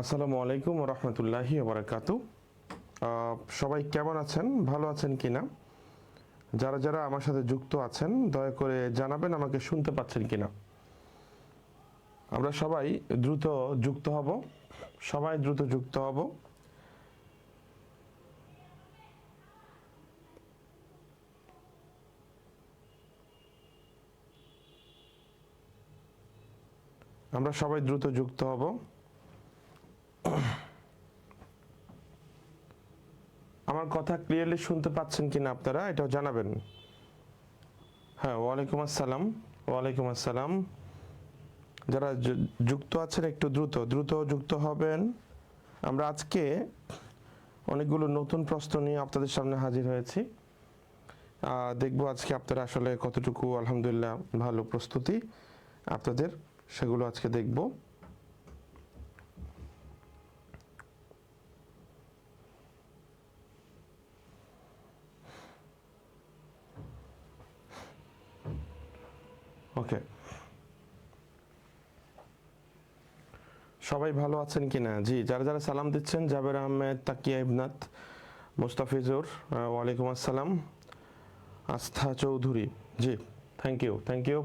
আসসালামু আলাইকুম ওয়া রাহমাতুল্লাহি ওয়া বারাকাতু। সবাই কেমন আছেন, ভালো আছেন কিনা? যারা যারা আমার সাথে যুক্ত আছেন দয়া করে জানাবেন আমাকে শুনতে পাচ্ছেন কিনা। আমরা সবাই দ্রুত যুক্ত হব, সবাই দ্রুত যুক্ত হব। আমরা সবাই দ্রুত যুক্ত হব। আমার কথা ক্লিয়ারলি শুনতে পাচ্ছেন কিনা আপনারা এটাও জানাবেন। হ্যাঁ, ওয়ালাইকুম আসসালাম। ওয়ালাইকুম আসসালাম। যারা যুক্ত আছেন একটু দ্রুত দ্রুত যুক্ত হবেন। আমরা আজকে অনেকগুলো নতুন প্রশ্ন নিয়ে আপনাদের সামনে হাজির হয়েছি। দেখবো আজকে আপনারা আসলে কতটুকু আলহামদুলিল্লাহ ভালো প্রস্তুতি আপনাদের, সেগুলো আজকে দেখব। ওকে, সবাই ভালো আছেন কিনা? জি, যারা যারা সালাম দিচ্ছেন, জাবের আহমেদ, তাকিয়া ইবনাত, মুস্তাফিজুর, ওয়ালাইকুম আসসালাম, আস্থা চৌধুরী, জি থ্যাংক ইউ থ্যাংক ইউ।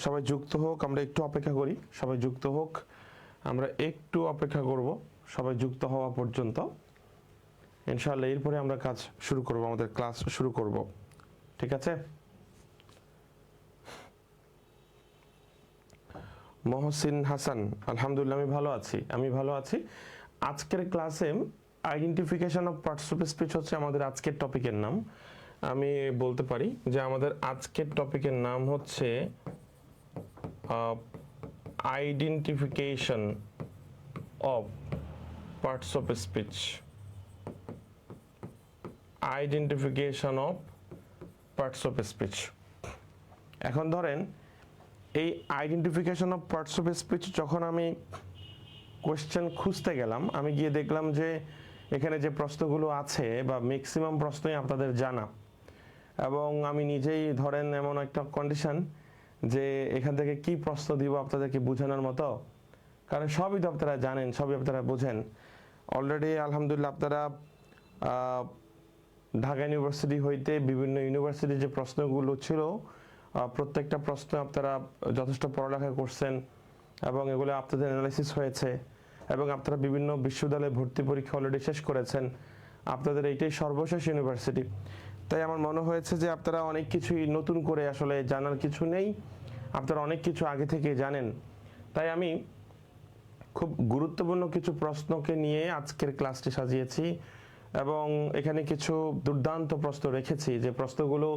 সবাই যুক্ত হোক, আমরা একটু অপেক্ষা করি, সবাই যুক্ত হোক, আমরা একটু অপেক্ষা করব সবাই যুক্ত হওয়া পর্যন্ত। ইনশাআল্লাহ এরপরে আমরা কাজ শুরু করব, আমাদের ক্লাস শুরু করব, ঠিক আছে? মহসিন হাসান, আলহামদুলিল্লাহ আমি ভালো আছি। আজকের ক্লাসে identification of parts of speech হচ্ছে আমাদের আজকের টপিকের নাম। আমি বলতে পারি যে আমাদের আজকের টপিকের নাম হচ্ছে identification of parts of speech. Identification of parts of speech. এখন ধরেন এই identification of parts of speech যখন আমি কোয়েশ্চেন খুঁজতে গেলাম, আমি গিয়ে দেখলাম যে এখানে যে প্রশ্নগুলো আছে বা ম্যাক্সিমাম প্রশ্নই আপনাদের জানা, এবং আমি নিজেই ধরেন এমন একটা কন্ডিশন যে এখান থেকে কি প্রশ্ন দিব আপনাদেরকে বোঝানোর মতো, কারণ সবই তো আপনারা জানেন, সবই আপনারা বোঝেন অলরেডি আলহামদুলিল্লাহ। আপনারা ঢাকা ইউনিভার্সিটি হইতে বিভিন্ন ইউনিভার্সিটির যে প্রশ্নগুলো ছিল প্রত্যেকটা প্রশ্ন আপনারা যথেষ্ট পড়ালেখা করছেন এবং এগুলো আপনাদের অ্যানালাইসিস হয়েছে, এবং আপনারা বিভিন্ন বিশ্ববিদ্যালয়ে ভর্তি পরীক্ষা অলরেডি শেষ করেছেন। আপনাদের এইটাই সর্বশেষ ইউনিভার্সিটি, তাই আমার মনে হয়েছে যে আপনারা অনেক কিছুই নতুন করে আসলে জানার কিছু নেই, আপনারা অনেক কিছু আগে থেকে জানেন। তাই আমি খুব গুরুত্বপূর্ণ কিছু প্রশ্নকে নিয়ে আজকের ক্লাসটি সাজিয়েছি, এবং এখানে কিছু দুর্দান্ত প্রশ্ন রেখেছি যে প্রশ্নগুলো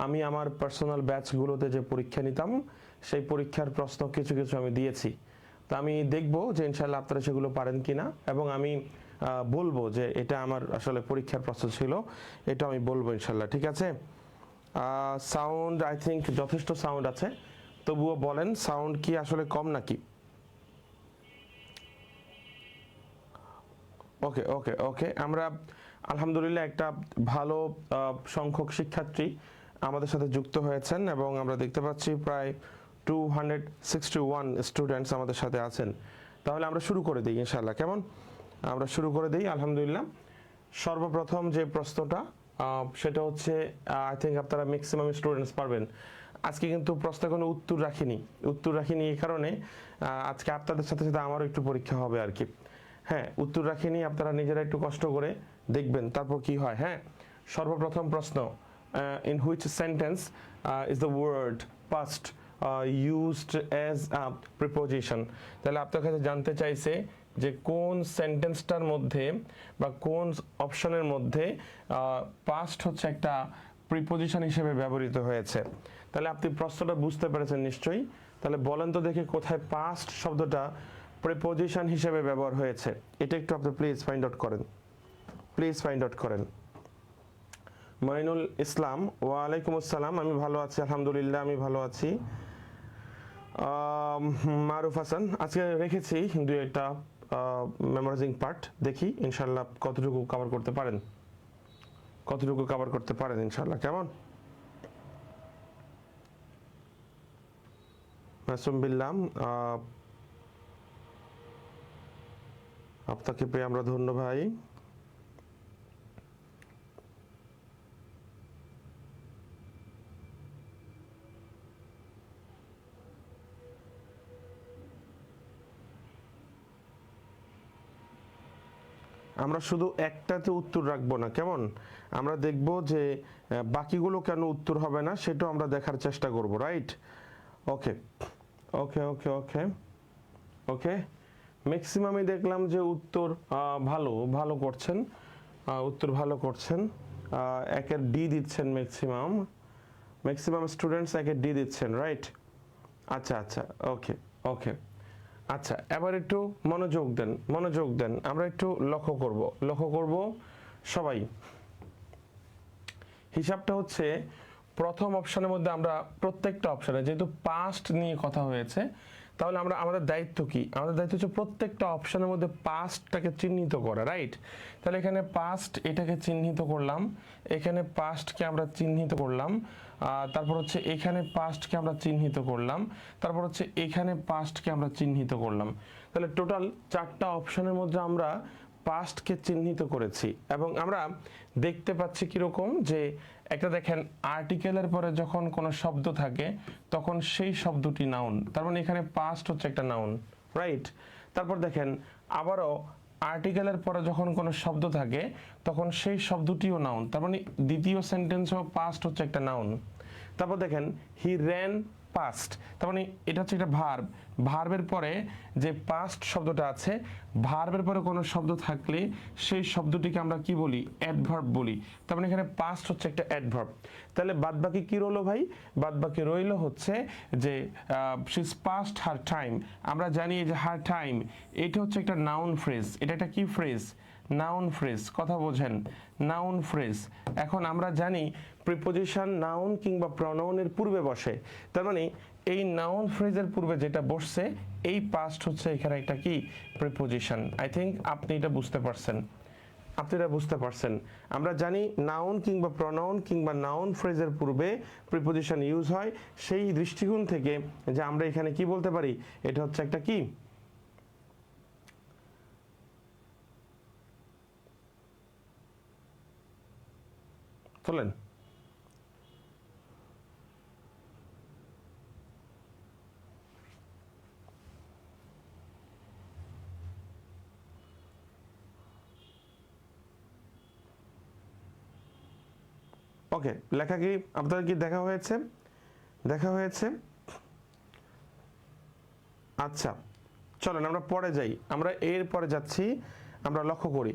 আমি আমার পার্সোনাল ব্যাচগুলোতে যে পরীক্ষা নিতাম সেই পরীক্ষার প্রশ্ন কিছু কিছু আমি দিয়েছি। তা আমি দেখব যে ইনশাল্লাহ আপনারা সেগুলো পারেন কিনা, এবং আমি বলবো যে এটা আমার আসলে পরীক্ষার প্রশ্ন ছিল, এটা আমি বলবো ইনশাল্লাহ, ঠিক আছে? সাউন্ড আই থিঙ্ক যথেষ্ট সাউন্ড আছে, তবুও বলেন সাউন্ড কি আসলে কম নাকি? ওকে ওকে ওকে, আমরা আলহামদুলিল্লাহ একটা ভালো সংখ্যক শিক্ষার্থী আমাদের সাথে যুক্ত হয়েছেন, এবং আমরা দেখতে পাচ্ছি প্রায় 261 স্টুডেন্টস আমাদের সাথে আছেন। তাহলে আমরা শুরু করে দিই ইনশাআল্লাহ, কেমন? আমরা শুরু করে দিই আলহামদুলিল্লাহ। সর্বপ্রথম যে প্রশ্নটা সেটা হচ্ছে, আই থিঙ্ক আপনারা ম্যাক্সিমাম স্টুডেন্টস পারবেন। আজকে কিন্তু প্রশ্ন কোনো উত্তর রাখিনি এই কারণে আজকে আপনাদের সাথে সাথে আমারও একটু পরীক্ষা হবে আর কি। হ্যাঁ, উত্তর রাখিনি, আপনারা নিজেরা একটু কষ্ট করে দেখবেন তারপর কি হয়। হ্যাঁ, সর্বপ্রথম প্রশ্ন, in which sentence is the word past used as a preposition. তাহলে আপনার কাছে জানতে চাইছে যে কোন সেন্টেন্সটার মধ্যে বা কোন অপশনের মধ্যে পাস্ট হচ্ছে একটা প্রিপোজিশন হিসেবে ব্যবহৃত হয়েছে। তাহলে আপনি প্রশ্নটা বুঝতে পেরেছেন নিশ্চয়ই। তাহলে বলেন তো দেখি কোথায় পাস্ট শব্দটা প্রিপোজিশন হিসেবে ব্যবহার হয়েছে, এটা একটু আপনি প্লিজ ফাইন্ড আউট করেন। মঈনুল ইসলাম, ওয়ালাইকুম আসসালাম, আমি ভালো আছি আলহামদুলিল্লাহ, আমি ভালো আছি। মারুফ হাসান, আজকে রেখেছি দুই একটা মেমোরাইজিং পার্ট, দেখি ইনশাল্লাহ কতটুকু কভার করতে পারেন ইনশাল্লাহ, কেমন? মাসুম বিল্লাম, আপনাকে পেয়ে আমরা ধন্য ভাই। আমরা শুধু একটাতে উত্তর রাখবো না, কেমন? আমরা দেখব যে বাকিগুলো কেন উত্তর হবে না সেটাও আমরা দেখার চেষ্টা করব, রাইট? ওকে ওকে ওকে ওকে ওকে ম্যাক্সিমামই দেখলাম যে উত্তর ভালো ভালো করছেন, উত্তর ভালো করছেন। একের ডি দিচ্ছেন ম্যাক্সিমাম, ম্যাক্সিমাম স্টুডেন্টস একের ডি দিচ্ছেন, রাইট? আচ্ছা আচ্ছা, ওকে ওকে। আচ্ছা, এবার একটু মনোযোগ দেন, মনোযোগ দেন, আমরা একটু লক্ষ্য করব সবাই। হিসাবটা হচ্ছে প্রথম অপশনের মধ্যে আমরা প্রত্যেকটা অপশনে যেহেতু পাস্ট নিয়ে কথা হয়েছে, তাহলে আমরা আমাদের দায়িত্ব কি? আমাদের দায়িত্ব হচ্ছে প্রত্যেকটা অপশনের মধ্যে পাস্টটাকে চিহ্নিত করা, রাইট? তাহলে এখানে পাস্ট এটাকে চিহ্নিত করলাম, এখানে পাস্টকে আমরা চিহ্নিত করলাম, তারপর হচ্ছে এখানে পাস্টকে আমরা চিহ্নিত করলাম, তারপর হচ্ছে এখানে পাস্টকে আমরা চিহ্নিত করলাম। তাহলে টোটাল 4টা অপশনের মধ্যে আমরা পাস্টকে চিহ্নিত করেছি এবং আমরা দেখতে পাচ্ছি কিরকম যে একটা দেখেন আর্টিকেলের পরে যখন কোনো শব্দ থাকে তখন সেই শব্দটি নাউন, তার মানে এখানে পাস্ট হচ্ছে একটা নাউন, রাইট? তারপর দেখেন আবারও আর্টিকেলের পরে যখন কোনো শব্দ থাকে তখন সেই শব্দটিও নাউন, তার মানে দ্বিতীয় সেন্টেন্সও পাস্ট হচ্ছে একটা নাউন। তারপর দেখেন হি র্যান পাস্ট, তার মানে এটা হচ্ছে একটা ভার্ব, ভার্বের পরে যে পাস্ট শব্দটা আছে, ভার্বের পরে কোনো শব্দ থাকলে সেই শব্দটিকে আমরা কি বলি? অ্যাডভার্ব বলি, তার মানে এখানে পাস্ট হচ্ছে একটা অ্যাডভার্ব। তাহলে বাদবাকি কি রইলো ভাই? বাদবাকি রইলো হচ্ছে যে she is past her time. আমরা জানি যে হার টাইম এটা হচ্ছে একটা নাউন ফ্রেজ, এটা একটা কি ফ্রেজ? নাউন ফ্রেজ, কথা বোঝেন, নাউন ফ্রেজ। এখন আমরা জানি প্রিপোজিশন নাউন কিংবা প্রনাউনের পূর্বে বসে, তার মানে এই নাউন ফ্রেজের পূর্বে যেটা বসছে এই পাস্ট হচ্ছে এখানে একটা কি? প্রিপোজিশন। আই থিঙ্ক আপনি এটা বুঝতে পারছেন, আপনি এটা বুঝতে পারছেন। আমরা জানি নাউন কিংবা প্রনাউন কিংবা নাউন ফ্রেজের পূর্বে প্রিপোজিশন ইউজ হয়, সেই দৃষ্টিকোণ থেকে যে আমরা এখানে কি বলতে পারি? এটা হচ্ছে একটা কি? চলেন ওকে, লেখা কি আপনাদের কি দেখা হয়েছে? দেখা হয়েছে? আচ্ছা, চলেন আমরা পরে যাই, আমরা এর পরে যাচ্ছি, আমরা লক্ষ্য করি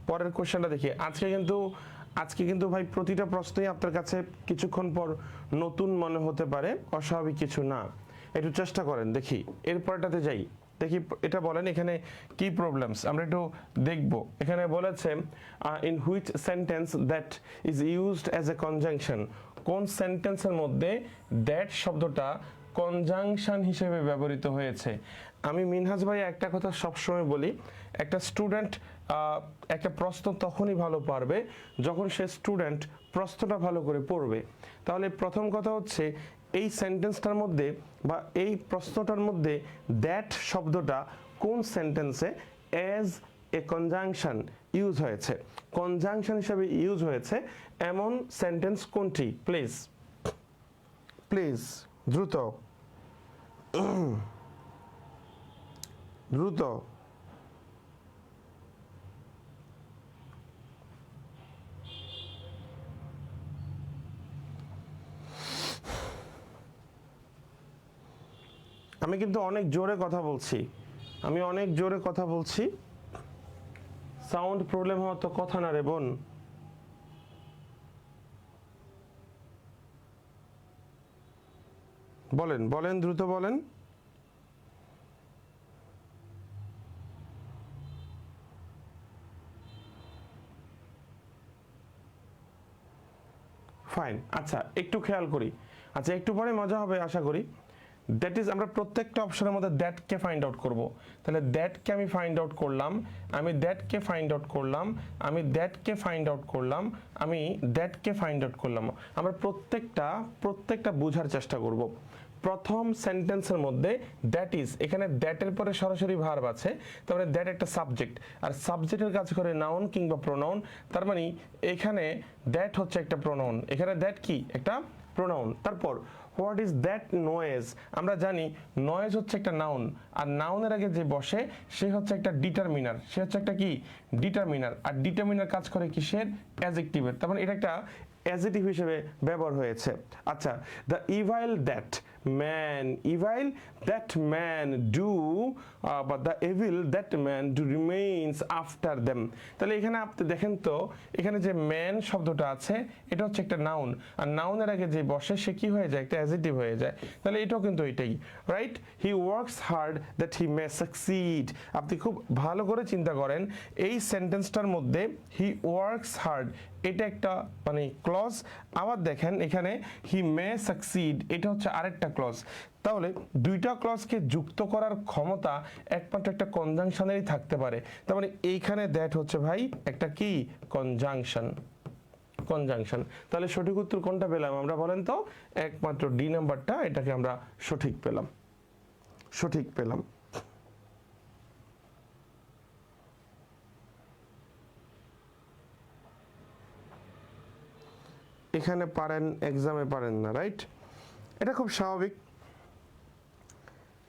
পরের কোশ্চেনটা দেখি। আজকে কিন্তু ভাই প্রতিটা প্রশ্নই আপনার কাছে কিছুক্ষণ পর নতুন মনে হতে পারে, অস্বাভাবিক কিছু না। একটু চেষ্টা করেন, দেখি এর পরেরটাতে যাই, দেখি এটা বলেন এখানে কি প্রবলেমস আমরা একটু দেখব। এখানে বলেছে in which sentence that is used as a conjunction, কোন সেন্টেন্সের মধ্যে দ্যাট শব্দটা কনজাংশন হিসেবে ব্যবহৃত হয়েছে। আমি মিনহাজ ভাই একটা কথা সবসময় বলি, একটা স্টুডেন্ট একটা প্রশ্ন তখনই ভালো পারবে যখন সে স্টুডেন্ট প্রশ্নটা ভালো করে পড়বে। তাহলে প্রথম কথা হচ্ছে এই সেন্টেন্সটার মধ্যে বা এই প্রশ্নটার মধ্যে দ্যাট শব্দটা কোন সেন্টেন্সে অ্যাজ এ কনজাংশন ইউজ হয়েছে, কনজাংশন হিসেবে ইউজ হয়েছে এমন সেন্টেন্স কোনটি? প্লিজ প্লিজ দ্রুত দ্রুত। আমি কিন্তু অনেক জোরে কথা বলছি, আমি অনেক জোরে কথা বলছি, সাউন্ড প্রবলেম হওয়া তো কথা না রে বোন। বলেন বলেন দ্রুত বলেন। ফাইন, আচ্ছা একটু খেয়াল করি, আচ্ছা একটু পরে মজা হবে আশা করি। দ্যাট ইজ, আমরা প্রত্যেকটা অপশনের মধ্যে দ্যাটকে ফাইন্ড আউট করব। তাহলে দ্যাটকে আমি ফাইন্ড আউট করলাম, আমি দ্যাটকে ফাইন্ড আউট করলাম, আমি দ্যাটকে ফাইন্ড আউট করলাম, আমি দ্যাটকে ফাইন্ড আউট করলাম। আমরা প্রত্যেকটা বোঝার চেষ্টা করব। প্রথম সেন্টেন্সের মধ্যে দ্যাট ইজ, এখানে দ্যাটের পরে সরাসরি ভার্ব আছে, তার মানে দ্যাট একটা সাবজেক্ট, আর সাবজেক্টের কাজ করে নাউন কিংবা প্রোনাউন। তার মানে এখানে দ্যাট হচ্ছে একটা প্রোনাউন, এখানে দ্যাট কি একটা প্রোনাউন। তারপর হোয়াট ইজ দ্যাট নয়েজ, আমরা জানি নয়েজ হচ্ছে একটা নাউন, আর নাউনের আগে যে বসে সে হচ্ছে একটা ডিটারমিনার, সে হচ্ছে একটা কি ডিটারমিনার, আর ডিটারমিনার কাজ করে কিসের অ্যাডজেক্টিভের, তার মানে এটা একটা অ্যাডজেক্টিভ হিসেবে ব্যবহার হয়েছে। আচ্ছা, the evil that man, evil that man do, বা the evil that man do remains after them. তাহলে এখানে আপনি দেখেন তো, এখানে যে ম্যান শব্দটা আছে এটা হচ্ছে একটা নাউন, আর নাউনের আগে যে বসে সে কি হয়ে যায় একটা অ্যাডজেক্টিভ হয়ে যায়, তাহলে এটাও কিন্তু এটাই, right. He works hard that he May succeed. আপনি খুব ভালো করে চিন্তা করেন এই সেন্টেন্সটার মধ্যে হি ওয়ার্কস হার্ড এটা একটা মানে ক্লজ, আবার দেখেন এখানে হি মে সাকসিড এটা হচ্ছে আরেকটা ক্লজ। তাহলে দুইটা ক্লজকে যুক্ত করার ক্ষমতা একমাত্র একটা কনজাংশনেরই থাকতে পারে, তার মানে এইখানে দ্যাট হচ্ছে ভাই একটা কি কনজাংশন, কনজাংশন। তাহলে সঠিক উত্তর কোনটা পেলাম আমরা বলেন তো, একমাত্র ডি নাম্বারটা, এটাকে আমরা সঠিক পেলাম, সঠিক পেলাম। এখানে পারেন, এক্সামে পারেন না, রাইট। এটা খুব স্বাভাবিক,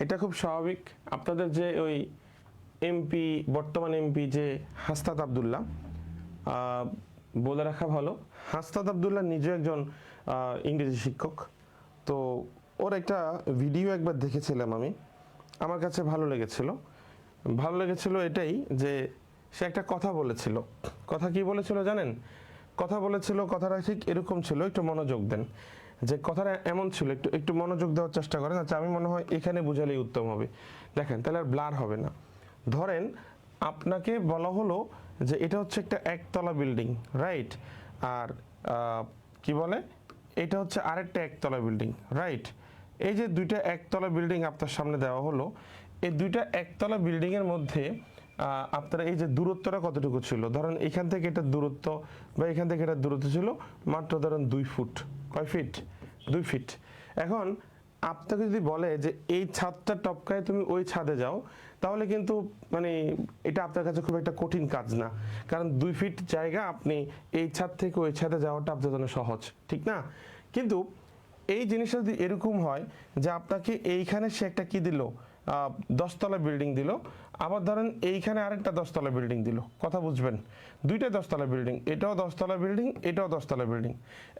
এটা খুব স্বাভাবিক। আপনাদের যে ওই এমপি, বর্তমান এমপি যে হাসনাত আবদুল্লাহ, বলে রাখা ভালো হাসনাত আবদুল্লাহ নিজে একজন ইংরেজি শিক্ষক। তো ওর একটা ভিডিও একবার দেখেছিলাম আমি, আমার কাছে ভালো লেগেছিল। ভালো লেগেছিল এটাই যে সে একটা কথা বলেছিল। কথা কি বলেছিল জানেন? কথা বলেছিল, কথাটা ঠিক এরকম ছিল, একটু মনোযোগ দেন। যে কথাটা এমন ছিল, একটু একটু মনোযোগ দেওয়ার চেষ্টা করেন। আচ্ছা, আমি মনে হয় এখানে বুঝালেই উত্তম হবে। দেখেন, তাহলে আর ব্লার হবে না। ধরেন আপনাকে বলা হলো যে এটা হচ্ছে একটা একতলা বিল্ডিং, রাইট, আর কি বলে এটা হচ্ছে আরেকটা একতলা বিল্ডিং, রাইট। এই যে দুইটা একতলা বিল্ডিং আপনার সামনে দেওয়া হলো, এই দুইটা একতলা বিল্ডিং এর মধ্যে আপনার এই যে দূরত্বটা কতটুকু ছিল, ধরেন এখান থেকে এটা দূরত্ব বা এখান থেকে এটা দূরত্ব ছিল মাত্র ধরেন 2 ফুট। কয় ফিট? 2 ফিট। এখন আপনাকে যদি বলে যে এই ছাদটা টপকায় তুমি ওই ছাদে যাও, তাহলে কিন্তু মানে এটা আপনার কাছে খুব একটা কঠিন কাজ না, কারণ 2 ফিট জায়গা আপনি এই ছাদ থেকে ওই ছাদে যাওয়াটা আপনার জন্য সহজ, ঠিক না? কিন্তু এই জিনিসটা যদি এরকম হয় যে আপনাকে এইখানে সে একটা কি দিল, 10 তলা বিল্ডিং দিল, আবার ধরেন এইখানে আরেকটা 10 তলা বিল্ডিং দিল, কথা বুঝবেন, দুইটা 10 তলা বিল্ডিং, এটাও 10 তলা বিল্ডিং, এটাও 10 তলা বিল্ডিং,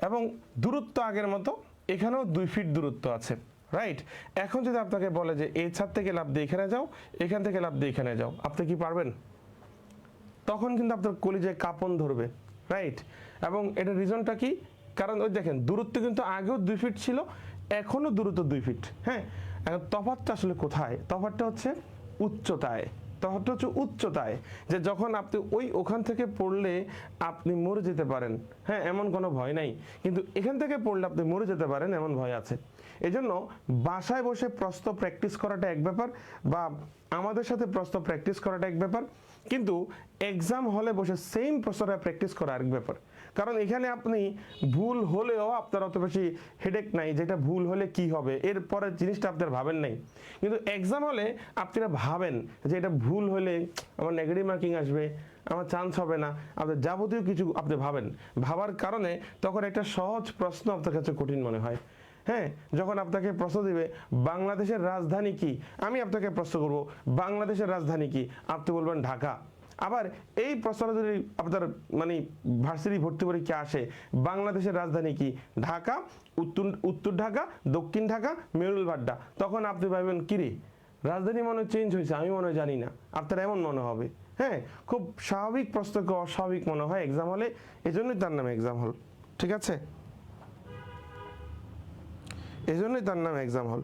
এবং দূরত্ব আগের মতো, এখানেও 2 ফিট দূরত্ব আছে, রাইট। এখন যদি আপনাকে বলে যে এই ছাদ থেকে লাফ দিয়ে এখানে যাও, এখান থেকে লাফ দিয়ে এখানে যাও, আপনি কি পারবেন? তখন কিন্তু আপনার কলিজায় কাঁপন ধরবে, রাইট। এবং এটার রিজনটা কি? কারণ ওই দেখেন দূরত্ব কিন্তু আগেও 2 ফিট ছিল, এখনো দূরত্ব 2 ফিট। হ্যাঁ, এখন তফাৎটা আসলে কোথায়? তফাৎটা হচ্ছে উচ্চতায়, তফাৎটা হচ্ছে উচ্চতায়, যে যখন আপনি ওখান থেকে পড়লে আপনি মরে যেতে পারেন, হ্যাঁ, এমন কোনো ভয় নাই, কিন্তু এখান থেকে পড়লে আপনি মরে যেতে পারেন এমন ভয় আছে। এজন্য বাসায় বসে প্রশ্ন প্র্যাকটিস করাটা এক ব্যাপার, বা আমাদের সাথে প্রশ্ন প্র্যাকটিস করাটা এক ব্যাপার, কিন্তু এক্সাম হলে বসে সেম প্রশ্নটা প্র্যাকটিস করা আরেক ব্যাপার। কারণ এখানে আপনি ভুল হলেও আপনার অত বেশি হেডেক নাই, যেটা ভুল হলে কি হবে এরপরের জিনিসটা আপনার ভাবেন নাই, কিন্তু এক্সাম হলে আপনারা ভাবেন যে এটা ভুল হলে আমার নেগেটিভ মার্কিং আসবে, আমার চান্স হবে না, আপনার যাবতীয় কিছু আপনি ভাবেন, ভাবার কারণে তখন একটা সহজ প্রশ্ন আপনার কাছে কঠিন মনে হয়। হ্যাঁ, যখন আপনাকে প্রশ্ন দিবে বাংলাদেশের রাজধানী কি, আমি আপনাকে প্রশ্ন করব বাংলাদেশের রাজধানী কি, আপনি বলবেন ঢাকা। আবার এই প্রশ্নটা যদি আপনার মানে ভার্সিটি ভর্তি পরীক্ষা আসে, বাংলাদেশের রাজধানী কি, ঢাকা, উত্তর ঢাকা, দক্ষিণ ঢাকা, মেরুলবাড্ডা, তখন আপনি ভাববেন কিরে রাজধানী মনে হয় চেঞ্জ হয়েছে, আমি মনে হয় জানি না, আপনার এমন মনে হবে। হ্যাঁ, খুব স্বাভাবিক প্রশ্নকে অস্বাভাবিক মনে হয় এক্সাম হলে, এজন্যই তার নাম এক্সাম হল, ঠিক আছে, এজন্যই তার নাম এক্সাম হল।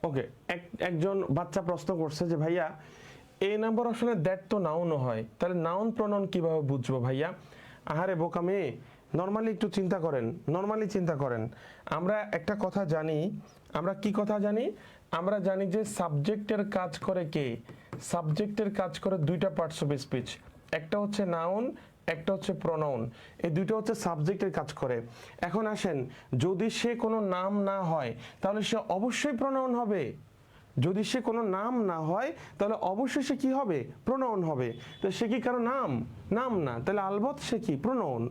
ওকে, একজন বাচ্চা প্রশ্ন করছে যে ভাইয়া এই নাম্বার অপশনে দ্যাট তো নাউনও হয়, তাহলে নাউন প্রনাউন কিভাবে বুঝবো ভাইয়া? আহারে বোকা মেয়ে, নর্মালি একটু চিন্তা করেন, নর্মালি চিন্তা করেন। আমরা একটা কথা জানি, আমরা কি কথা জানি? আমরা জানি যে সাবজেক্টের কাজ করে কে? সাবজেক্টের কাজ করে দুইটা পার্টস অফ স্পিচ, একটা হচ্ছে নাউন, একটা হচ্ছে প্রনাউন। এই দুটো হচ্ছে সাবজেক্টের কাজ করে। এখন আসেন, যদি সে কোনো নাম না হয় তাহলে সে অবশ্যই প্রনাউন হবে। যদি সে কোনো নাম না হয় তাহলে অবশ্যই সে কি হবে? প্রোনাউন হবে। তো সে কি কারো নাম? নাম না, তাহলে আলবত সে কি? প্রোনাউন।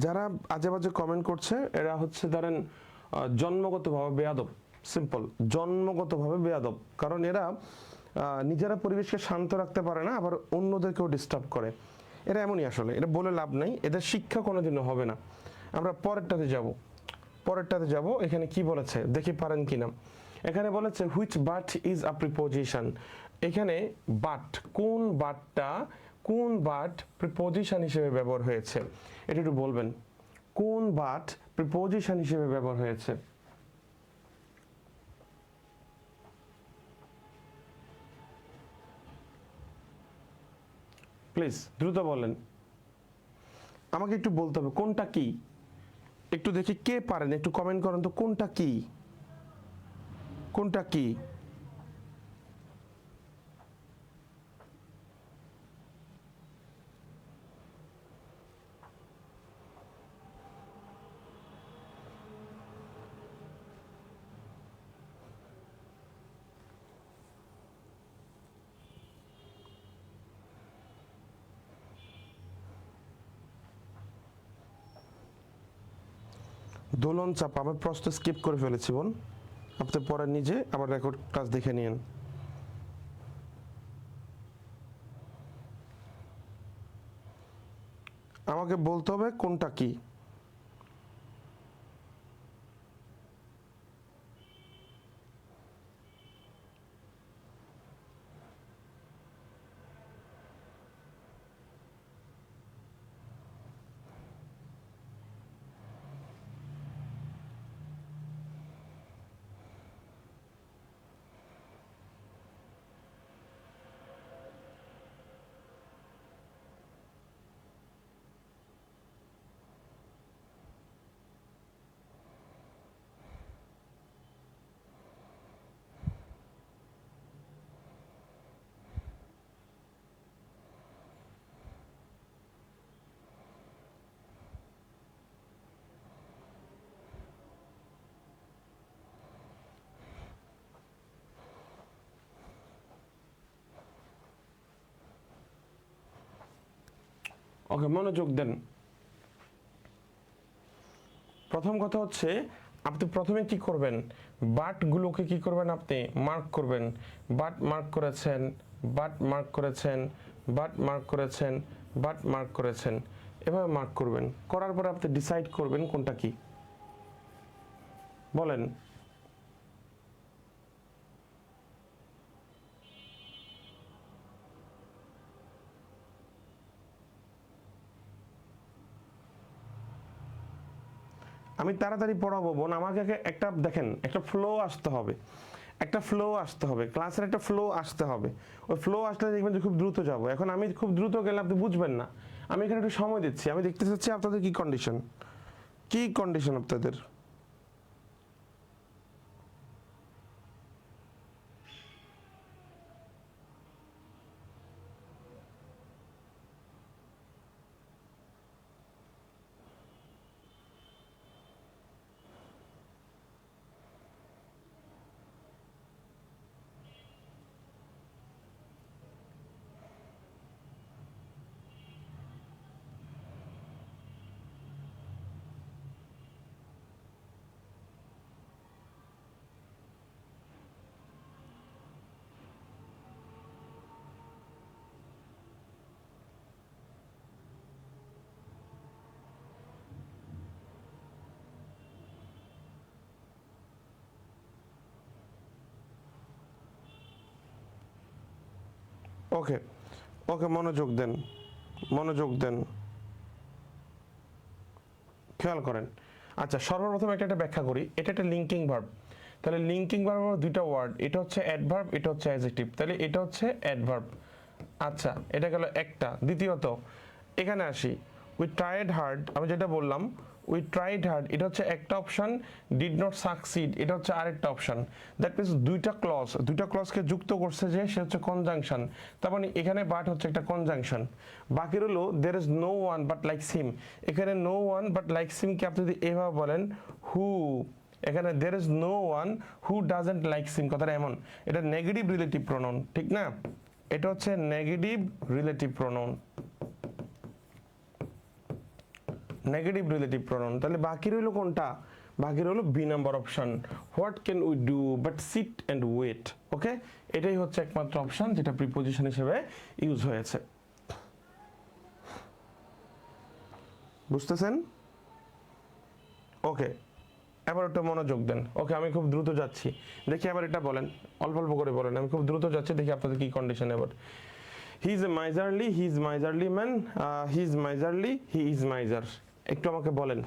যারা আজে বাজে কমেন্ট করছে এরা হচ্ছে ধরেন জন্মগতভাবে বেয়াদব। সিম্পল, জন্মগতভাবে বেয়াদব। কারণ এরা নিজেরা পরিবেশকে শান্ত রাখতে পারে না, আবার অন্যদেরকেও ডিস্টার্ব করে। এরা এমনই আসলে, এটা বলে লাভ নাই, এদের শিক্ষা কোনোদিনও হবে না। আমরা পরেরটাতে যাব, পরেরটাতে যাব। এখানে কি বলেছে দেখি পারেন কিনা। এখানে বলেছে which but is a preposition. এখানে বাট, কোন বাটটা, কোন বাট প্রিপোজিশন হিসেবে ব্যবহার হয়েছে এটা একটু বলবেন। কোন বাট প্রিপোজিশন হিসেবে ব্যবহার হয়েছে? প্লিজ দ্রুত বলেন, আমাকে একটু বলতে হবে কোনটা কি। একটু দেখি কে পারেন, একটু কমেন্ট করেন তো কোনটা কি, কোনটা কি। দোলন চাপা, আমি প্রশ্ন স্কিপ করে ফেলেছি বোন, আপনি পরে নিজে আবার রেকর্ড ক্লাস দেখে নিন। আমাকে বলতে হবে কোনটা কি। ওকে, মনোযোগ দেন। প্রথম কথা হচ্ছে আপনি প্রথমে কি করবেন, বাটগুলোকে কি করবেন, আপনি মার্ক করবেন। বাট মার্ক করেছেন, বাট মার্ক করেছেন, বাট মার্ক করেছেন, বাট মার্ক করেছেন, এভাবে মার্ক করবেন। করার পরে আপনি ডিসাইড করবেন কোনটা কি। বলেন। আমি তাড়াতাড়ি পড়াবো বোন, আমাকে একটা দেখেন, একটা ফ্লো আসতে হবে, একটা ফ্লো আসতে হবে, ক্লাসের একটা ফ্লো আসতে হবে। ওই ফ্লো আসলে দেখবেন যে খুব দ্রুত যাব। এখন আমি খুব দ্রুত গেলে আপনি বুঝবেন না। আমি এখানে একটু সময় দিচ্ছি, আমি দেখতে চাচ্ছি আপনাদের কি কন্ডিশন, কি কন্ডিশন আপনাদের। ওকে ওকে, মনোযোগ দেন, মনোযোগ দেন, খেয়াল করেন। আচ্ছা, সর্বপ্রথম একটা ব্যাখ্যা করি। এটা একটা লিঙ্কিং ভার্ব। তাহলে লিঙ্কিং ভার্ব দুইটা ওয়ার্ড, এটা হচ্ছে অ্যাডভার্ব, এটা হচ্ছে অ্যাডজেক্টিভ। তাহলে এটা হচ্ছে অ্যাডভার্ব। আচ্ছা, এটা গেল একটা। দ্বিতীয়ত এখানে আসি, উই ট্রাইড হার্ড, আমি যেটা বললাম উই ট্রাইড হার্ড, এটা হচ্ছে একটা অপশন। ডিড নট সাকসিড, এটা হচ্ছে আরেকটা অপশন। দ্যাট মিনস দুইটা ক্লজকে যুক্ত করছে যে সে হচ্ছে কনজাংশন। তার মানে এখানে বাট হচ্ছে একটা কনজাংশন। বাকি রইল there is no one but likes him. এখানে নো ওয়ান বাট লাইকস হিমকে আপনি যদি এভাবে বলেন হু, এখানে there is no one who doesn't likes him, কথাটা এমন। এটা নেগেটিভ রিলেটিভ প্রোনাউন, ঠিক না? এটা হচ্ছে negative relative pronoun, negative relative pronoun. তাহলে বাকি রইল কোনটা? বাকি রইল B number option, what can we do but sit and wait. Okay, এটাই হচ্ছে একমাত্র অপশন যেটা প্রিপোজিশন হিসেবে ইউজ হয়েছে। বুঝতেছেন? ওকে, এবার একটু মনোযোগ দেন। ওকে, আমি খুব দ্রুত যাচ্ছি, দেখি এবার এটা বলেন, অল্প অল্প করে বলেন, আমি খুব দ্রুত যাচ্ছি, দেখি আপনাদের কি কন্ডিশন। এবার হি is A মাইজারলি, he is মাইজারলি man, he is মাইজারলি, he is miser. একটু আমাকে বলেন।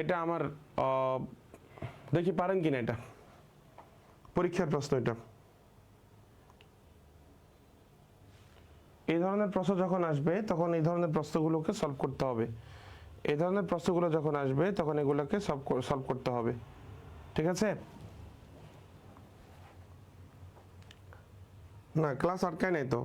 এটা আমার দেখি পারেন কিনা, এটা পরীক্ষার প্রশ্ন। এটা এই ধরনের প্রশ্ন যখন আসবে তখন এই ধরনের প্রশ্নগুলোকে সলভ করতে হবে। এই ধরনের প্রশ্নগুলো যখন আসবে তখন এগুলোকে সলভ করতে হবে, ঠিক আছে? না, ক্লাস আটকায় নাই তো।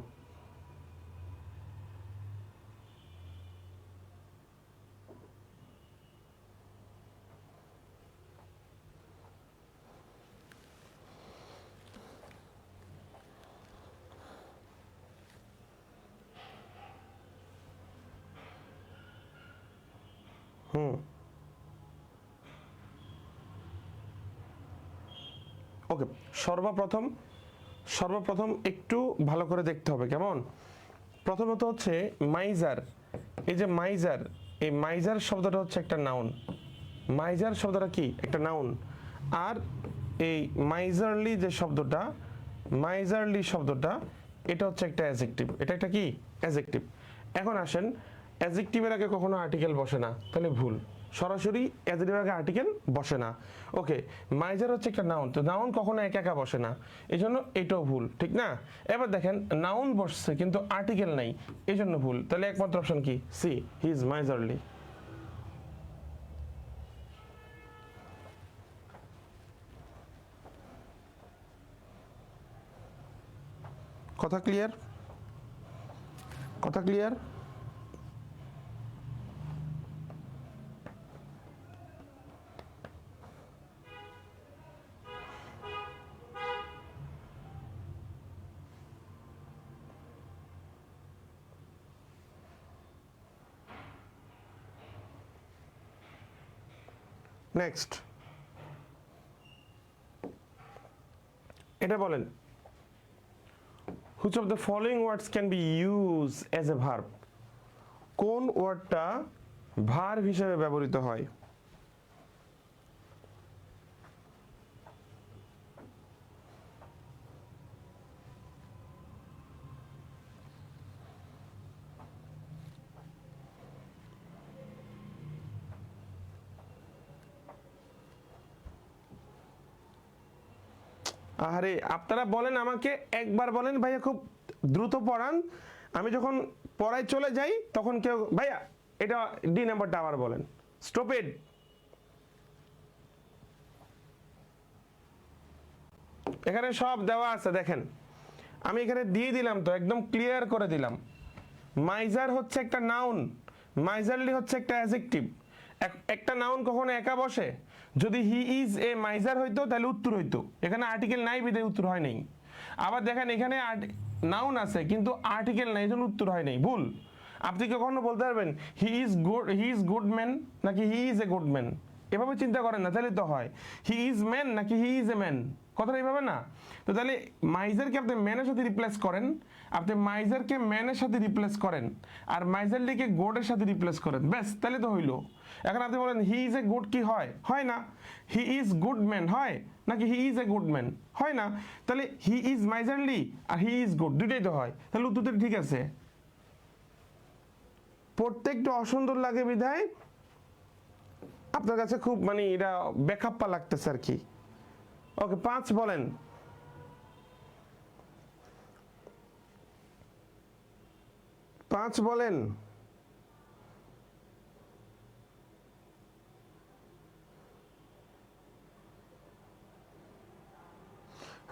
ওকে, সর্বপ্রথম একটু ভালো করে দেখতে হবে, কেমন? প্রথমত হচ্ছে মাইজার। এই যে মাইজার, এই মাইজার শব্দটা হচ্ছে একটা নাউন। মাইজার শব্দটা কি? একটা নাউন। আর এই মাইজারলি যে শব্দটা, মাইজারলি শব্দটা, এটা হচ্ছে একটা অ্যাডজেক্টিভ। এটা একটা কি? অ্যাডজেক্টিভ। এখন আসেন, অ্যাডজেক্টিভের আগে কখনো আর্টিকেল বসে না, তাহলে ভুল। সরাসরি অ্যাডজেক্টিভের আগে আর্টিকেল বসে না। ওকে, মাইজার হচ্ছে একটা নাউন, তো নাউন কখনো একা একা বসে না, এই জন্য এটাও ভুল, ঠিক না? এবার দেখেন, নাউন বসছে কিন্তু আর্টিকেল নাই, এই জন্য ভুল। তাহলে একমাত্র অপশন কি? C, he is miserly. কথা ক্লিয়ার? কথা ক্লিয়ার? নেক্সট, এটা বলেন, which of the following words can be use as a verb? কোন ওয়ার্ডটা ভার্ব হিসেবে ব্যবহৃত হয়? আরে আপনারা বলেন, আমাকে একবার বলেন ভাইয়া, খুব দ্রুত পড়ান। আমি যখন পড়ায় চলে যাই তখন কেউ ভাইয়া এটা ডি নাম্বারটা আবার বলেন। স্টপেড। এখানে সব দেওয়া আছে, দেখেন আমি এখানে দিয়ে দিলাম তো, একদম ক্লিয়ার করে দিলাম। মাইজার হচ্ছে একটা নাউন, মাইজারলি হচ্ছে একটা অ্যাডজেক্টিভ। একটা নাউন কখনো একা বসে? যদি হি ইজ এ মাইজার হইতো তাহলে উত্তর হইতো, এখানে আর্টিকেল নাই বিধায় উত্তর হয় নাই। আবার দেখেন এখানে নাউন আছে কিন্তু আর্টিকেল নাই, এই জন্য উত্তর হয় নাই, ভুল। আপনি কখনো বলতে পারবেন হি ইজ গুড ম্যান নাকি he is a good man? এভাবে চিন্তা করেন না, তাহলে তো হয় হি ইজ ম্যান নাকি হি ইজ এ ম্যান, কথাটা এইভাবে না। তো তাহলে মাইজারকে আপনি ম্যানের সাথে রিপ্লেস করেন, আপনি মাইজারকে ম্যানের সাথে রিপ্লেস করেন, আর মাইজারলিকে গোডের সাথে রিপ্লেস করেন, ব্যাস তাহলে তো হইলো। এখন আপনি বলেন হি ইজ এ গুড, কি হয়? হয় না। হি ইজ গুড ম্যান হয় নাকি he is a good man? হয় না। তাহলে হি ইজ মাইজারলি আর হি ইজ গুড, দুইটাই তো হয়, তাহলে উত্তরটা ঠিক আছে। প্রত্যেকটা অসুন্দর লাগে বিধায় আপনার কাছে খুব মানে এটা বেখাপ্পা লাগতেছে আর কি। ওকে, 5 বলেন। বলেন।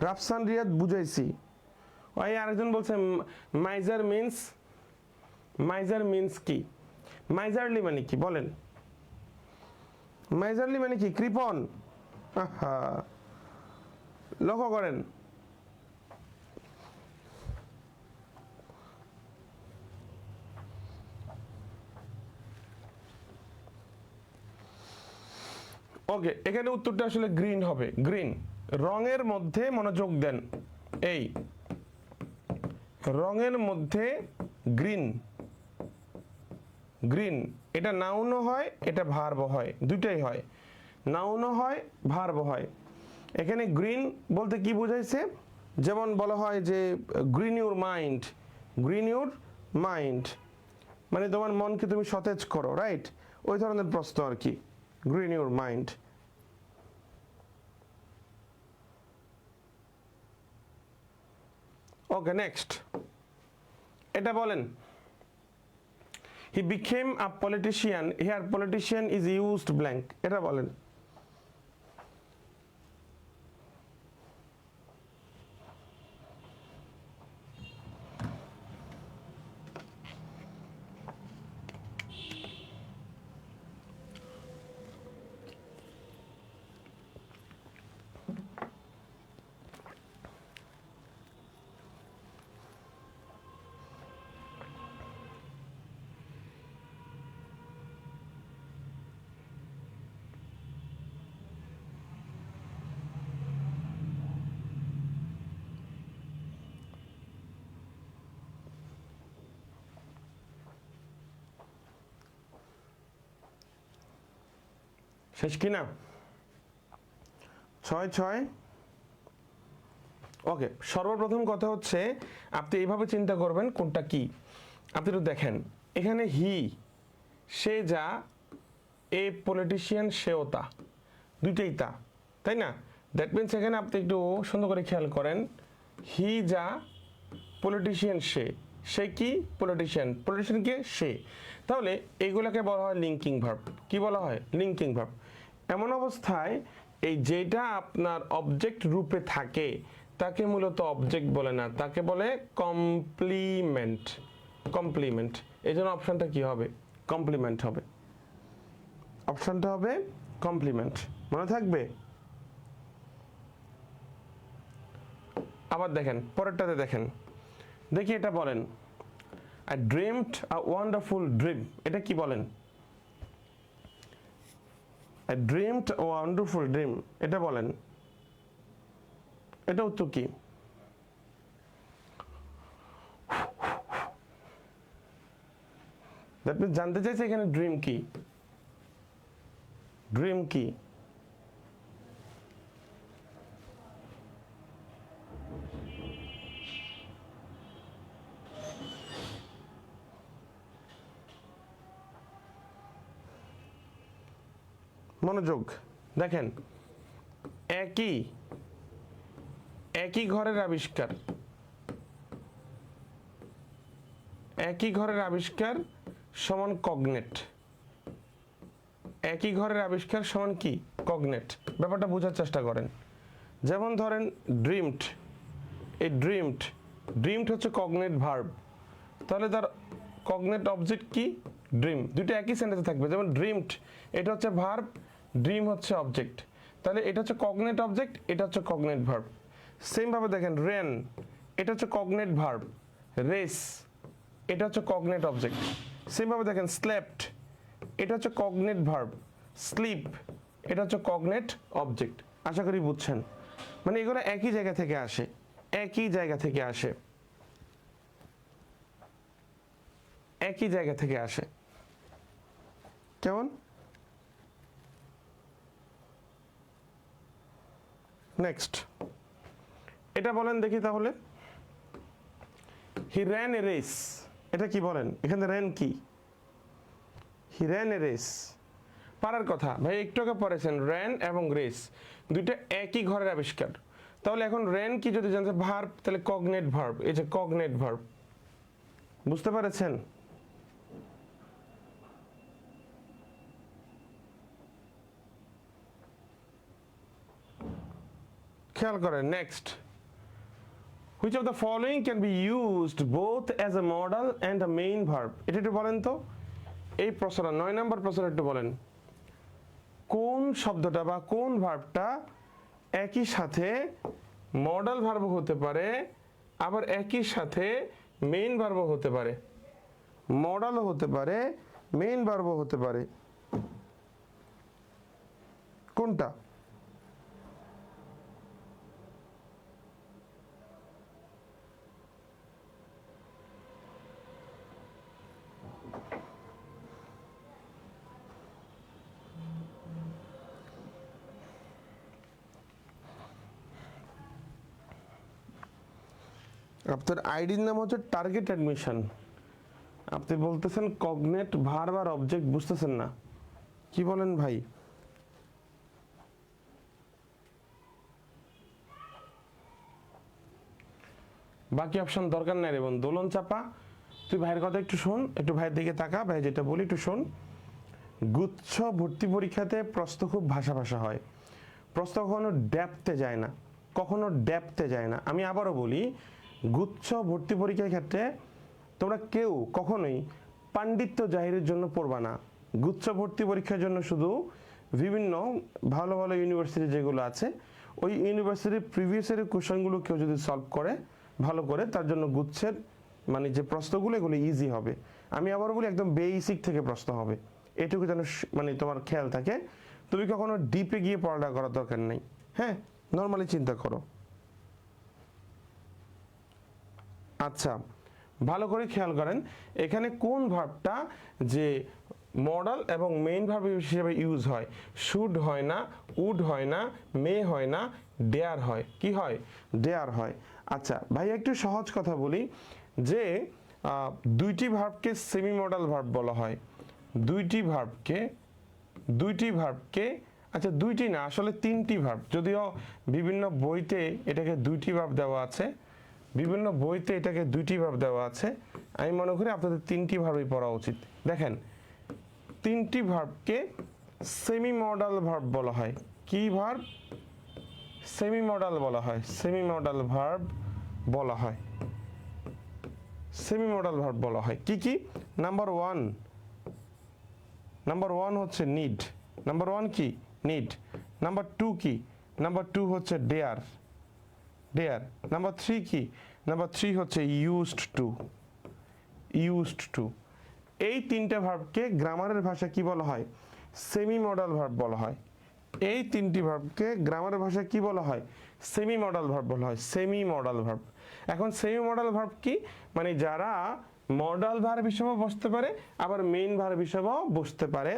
রাফসান রিয়াদ বুঝাইছি। ওই আরেকজন বলছে মাইজার মিন্স কি? মাইজারলি মানে কি বলেন? মাইজারলি মানে কি? কৃপণ। লক্ষ্য করেন, ওকে, এখানে উত্তরটা আসলে গ্রিন হবে। গ্রিন রঙের মধ্যে মনোযোগ দেন, এই রঙের মধ্যে গ্রিন, গ্রিন এটা নাউনও হয়, এটা ভার্বও হয়, দুইটাই হয়, নাউনও হয়, ভার্বও হয়। এখানে গ্রিন বলতে কি বোঝাইছে? যেমন বলা হয় যে green your mind, green your mind মানে তোমার মনকে তুমি সতেজ করো, রাইট? ওই ধরনের প্রশ্ন আর কি, green your mind. Okay, next এটা বলেন। He became a politician, here politician is used blank, এটা বলেন। শেষ কিনা? 6 ওকে, সর্বপ্রথম কথা হচ্ছে আপনি এইভাবে চিন্তা করবেন কোনটা কি। আপনি একটু দেখেন এখানে হি, সে যা, এ পলিটিশিয়ান, সেও তা, দুইটাই তা, তাই না? দ্যাট মিনস এখানে আপনি একটু সুন্দর করে খেয়াল করেন, হি যা, পলিটিশিয়ান সে, সে কি? পলিটিশিয়ান, পলিটিশিয়ান কে? সে। তাহলে এইগুলোকে বলা হয় লিঙ্কিং ভার্ব। কি বলা হয়? Linking verb. এমন অবস্থায় এই যেটা আপনার অবজেক্ট রূপে থাকে তাকে মূলত অবজেক্ট বলে না, তাকে বলে কমপ্লিমেন্ট। কমপ্লিমেন্ট, এই জন্য অপশনটা কি হবে? কমপ্লিমেন্ট হবে। অপশনটা হবে কমপ্লিমেন্ট, মনে থাকবে। আবার দেখেন পরেরটাতে, দেখেন দেখি এটা বলেন। I dreamed a wonderful dream, এটা কি বলেন? I dreamed a wonderful dream, এটা বলেন। এটা উত্তর কি? দ্যাট মিন্স জানতে চাইছে এখানে ড্রিম কি? ড্রিম কি? মনোযোগ দেখেন, একই ঘরের আবিষ্কার, একই ঘরের আবিষ্কার সমান কগনেট। একই ঘরের আবিষ্কার সমান কি? কগনেট। ব্যাপারটা বোঝার চেষ্টা করেন। যেমন ধরেন ড্রিমড, এই ড্রিমড হচ্ছে কগনেট ভার্ব, তাহলে তার কগনেট অবজেক্ট কি? ড্রিম। দুটো একই সেন্টেন্সে থাকবে। যেমন ড্রিমড এটা হচ্ছে ভার্ব, ড্রিম হচ্ছে অবজেক্ট, তাহলে এটা হচ্ছে কগনেট অবজেক্ট, এটা হচ্ছে কগনেট ভার্ব। সেম ভাবে দেখেন রেন, এটা হচ্ছে কগনেট ভার্ব, রেস এটা হচ্ছে কগনেট অবজেক্ট। সেম ভাবে দেখেন স্লেপ্ট, এটা হচ্ছে কগনেট ভার্ব, স্লিপ এটা হচ্ছে কগনেট অবজেক্ট। আশা করি বুঝছেন। মানে এগুলো একই জায়গা থেকে আসে, একই জায়গা থেকে আসে, একই জায়গা থেকে আসে। কেমন? নেক্সট এটা বলেন দেখি তাহলে, হি র্যান এ রেস, এটা কি বলেন? এখানে র্যান কি? হি র্যান এ রেস, পারার কথা ভাই, একটু আগে পড়েছেন র্যান এবং রেস দুইটা একই ঘরের আবিষ্কার। তাহলে এখন র্যান কি যদি জানতে, ভার্ব, তাহলে কগনেট ভার্ব, এই যে কগনেট ভার্ব, বুঝতে পেরেছেন? খেয়াল করেন next, which of the following can be used both as a modal and a main verb? এটা একটু বলেন তো, এই প্রশ্নটা 9 নম্বর প্রশ্নটা একটু বলেন, কোন শব্দটা বা কোন ভার্বটা একই সাথে মডাল ভার্ব হতে পারে আবার একই সাথে মেইন ভার্ব হতে পারে? মডালও হতে পারে, মেইন ভার্ব হতে পারে, কোনটা? আপনার আইডির নাম হচ্ছে টার্গেট অ্যাডমিশন, আপনি বলতেছেন কগনেট ভার্ব আর অবজেক্ট, বুঝতেছেন না, কি বলেন ভাই? বাকি অপশন দরকার নাই রে বোন, দোলন চাপা, তুই ভাইয়ের কথা একটু শোন, একটু ভাইয়ের দিকে তাকা, ভাই যেটা বলি একটু শোন। গুচ্ছ ভর্তি পরীক্ষাতে প্রশ্ন খুব ভাষা ভাষা হয়, প্রশ্ন কখনো ডেপথে যায় না, কখনো ডেপথে যায় না। আমি আবারও বলি, গুচ্ছ ভর্তি পরীক্ষার ক্ষেত্রে তোমরা কেউ কখনোই পাণ্ডিত্য জাহিরের জন্য পড়বা না। গুচ্ছ ভর্তি পরীক্ষার জন্য শুধু বিভিন্ন ভালো ভালো ইউনিভার্সিটি যেগুলো আছে, ওই ইউনিভার্সিটির প্রিভিয়াস ইয়ারের কোশ্চেনগুলো কেউ যদি সলভ করে ভালো করে, তার জন্য গুচ্ছের মানে যে প্রশ্নগুলো এগুলো ইজি হবে। আমি আবার বলি একদম বেসিক থেকে প্রশ্ন হবে, এটুকু যেন মানে তোমার খেয়াল থাকে। তুমি কখনো ডিপে গিয়ে পড়ালেখা করার দরকার নেই, হ্যাঁ, নর্মালি চিন্তা করো। আচ্ছা, ভালো করে খেয়াল করেন এখানে কোন ভার্বটা যে মডাল এবং মেইন ভার্ব হিসেবে ইউজ হয়? শুড হয় না, উড হয় না, মে হয় না, ডেয়ার হয়। কি হয়? ডেয়ার হয়। আচ্ছা ভাই, একটু সহজ কথা বলি, যে দুইটি ভার্বকে সেমি মডাল ভার্ব বলা হয়, দুইটি ভার্বকে আচ্ছা দুইটি না, আসলে তিনটি ভার্ব, যদিও বিভিন্ন বইতে এটাকে দুইটি ভার্ব দেওয়া আছে, বিভিন্ন বইতে এটাকে দুইটি ভার্ব দেওয়া আছে, আমি মনে করি আপনাদের তিনটি ভার্বই পড়া উচিত। দেখেন, তিনটি ভার্বকে সেমি মডাল ভার্ব বলা হয়। কি ভার্ব? সেমি মডাল বলা হয়, সেমি মডাল ভার্ব বলা হয়, সেমি মডাল ভার্ব বলা হয়। কি কি? নাম্বার ওয়ান হচ্ছে নিড, নাম্বার ওয়ান কি? নিড। নাম্বার টু কি? নাম্বার টু হচ্ছে ডেয়ার, নাম্বার থ্রি কি? নাম্বার থ্রি হচ্ছে ইউজড টু। এই তিনটে ভার্বকে গ্রামারের ভাষায় কি বলা হয়? সেমি মডাল ভার্ব বলা হয়। এই তিনটি ভার্বকে গ্রামারের ভাষায় কি বলা হয়? সেমি মডাল ভার্ব বলা হয়, সেমি মডাল ভার্ব। এখন সেমি মডাল ভার্ব কি? মানে যারা মডাল ভার্ব হিসেবেও বসতে পারে আবার মেইন ভার্ব হিসেবেও বসতে পারে,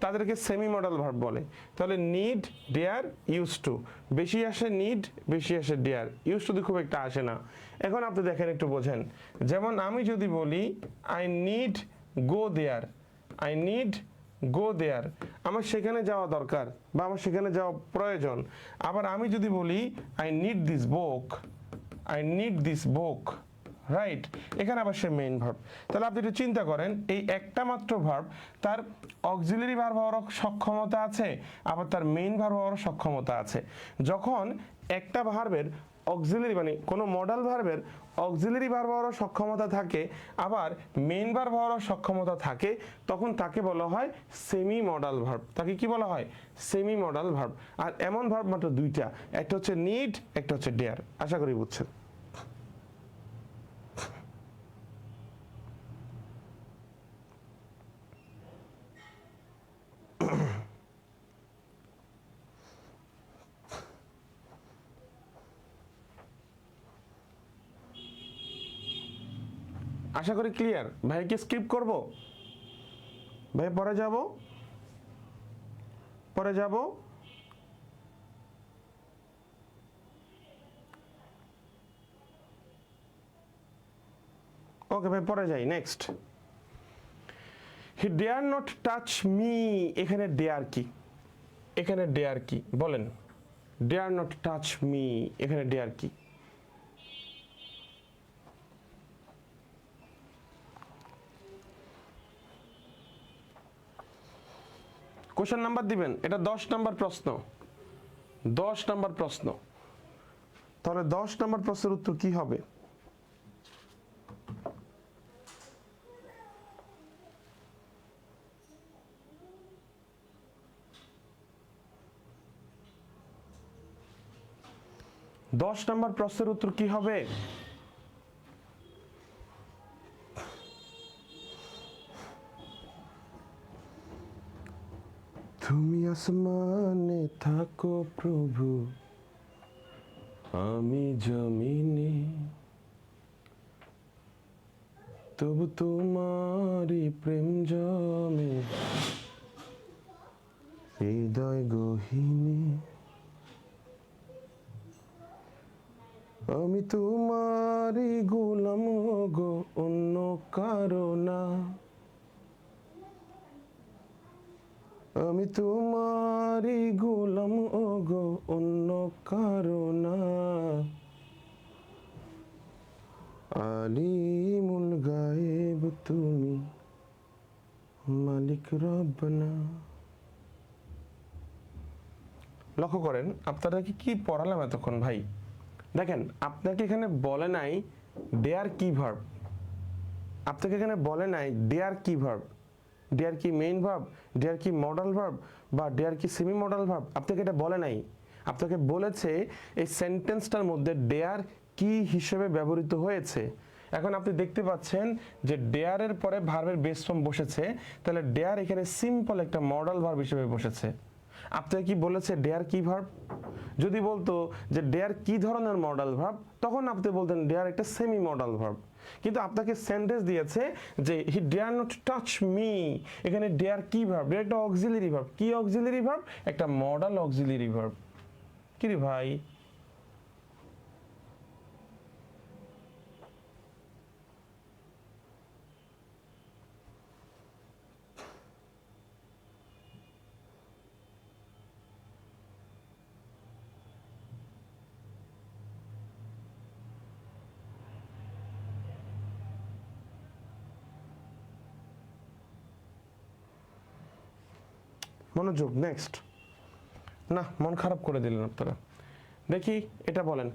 তাদেরকে সেমি মডাল ভার্ব বলে। তাহলে নিড, ডেয়ার, ইউজ টু, বেশি আসে নিড, বেশি আসে ডেয়ার, ইউজ টু খুব একটা আসে না। এখন আপনি দেখেন, একটু বোঝেন, যেমন আমি যদি বলি I need go there, I need go there, আমার সেখানে যাওয়া দরকার বা আমার সেখানে যাওয়া প্রয়োজন। আবার আমি যদি বলি I need this book, right, এখানে আবার সে মেইন ভার্ব। তাহলে আপনি একটু চিন্তা করেন, এই একটা মাত্র ভার্ব, তার অক্সিলারি ভার্ব হওয়ার সক্ষমতা আছে, আবার তার মেইন ভার্ব হওয়ার সক্ষমতা আছে। যখন একটা ভার্বের অক্সিলারি মানে কোনো মডাল ভার্বের অক্সিলারি ভার্ব হওয়ার সক্ষমতা থাকে, আবার মেইন ভার্ব হওয়ার সক্ষমতা থাকে, তখন তাকে বলা হয় সেমি মডাল ভার্ব। তাকে কি বলা হয়? Semi modal verb. আর এমন ভার্ব মাত্র দুইটা, একটা হচ্ছে নিড, একটা হচ্ছে ডেয়ার। আশা করি বুঝছেন। আশা করি ক্লিয়ার। ভাই কি স্কিপ করব? ভাই পরে যাব, পরে যাব। ওকে ভাই পরে যাই। Next, he dare not touch me. এখানে ডেয়ার কি? এখানে ডেয়ার কি বলেন? ডেয়ার নট টাচ মি, এখানে ডেয়ার কি? কোশ্চেন নাম্বার দিবেন, এটা 10 নাম্বার প্রশ্ন, 10 নাম্বার প্রশ্ন। তাহলে 10 নাম্বার প্রশ্নের উত্তর কি হবে? দশ নাম্বার প্রশ্নের উত্তর কি হবে? তুমি আসমানে থাকো প্রভু, আমি জমিনে, তবু তোমারই প্রেম জমে হৃদয় গহীনে। আমি তোমারই গোলাম গো, অন্য কারো না। আমি তোমারই গোলাম গো, অন্য কারো না। আলিমুল গায়েব তুমি, মালিক রব্বানা। লক্ষ্য করেন আপনাদেরকে কি পড়ালাম এতক্ষণ ভাই। দেখেন আপনাকে এখানে বলে নাই ডেয়ার কি ভার্ব, আপনাকে এখানে বলে নাই ডেয়ার কি ভার্ব, ডেয়ার কি মেইন ভার্ব, ডেয়ার কি মডাল ভার্ব বা ডেয়ার কি সেমি মডাল ভার্ব, আপনাকে এটা বলে নাই। আপনাকে বলেছে এই সেন্টেন্সটার মধ্যে ডেয়ার কি হিসেবে ব্যবহৃত হয়েছে। এখন আপনি দেখতে পাচ্ছেন যে ডেয়ারের পরে ভার্বের বেস ফর্ম বসেছে, তাহলে ডেয়ার এখানে সিম্পল একটা মডাল ভার্ব হিসেবে বসেছে। আপনাকে কি বলেছে ডেয়ার কি ভার্ব? যদি বলতো যে ডেয়ার কি ধরনের মডাল ভার্ব, তখন আপনি বলতেন ডেয়ার একটা সেমি মডাল ভার্ব। কিন্তু আপনাকে সেন্টেন্স দিয়েছে যে হি ডেয়ার নট টাচ মি, এখানে ডেয়ার কি ভার্ব? ডেয়ার একটা অক্সিলারি ভার্ব। কি অক্সিলারি ভার্ব? একটা মডাল অক্সিলারি ভার্ব। কি রে ভাই? মনোযোগ। নেক্সট, না মন খারাপ করে দিলেন আপনারা। দেখি এটা বলেন,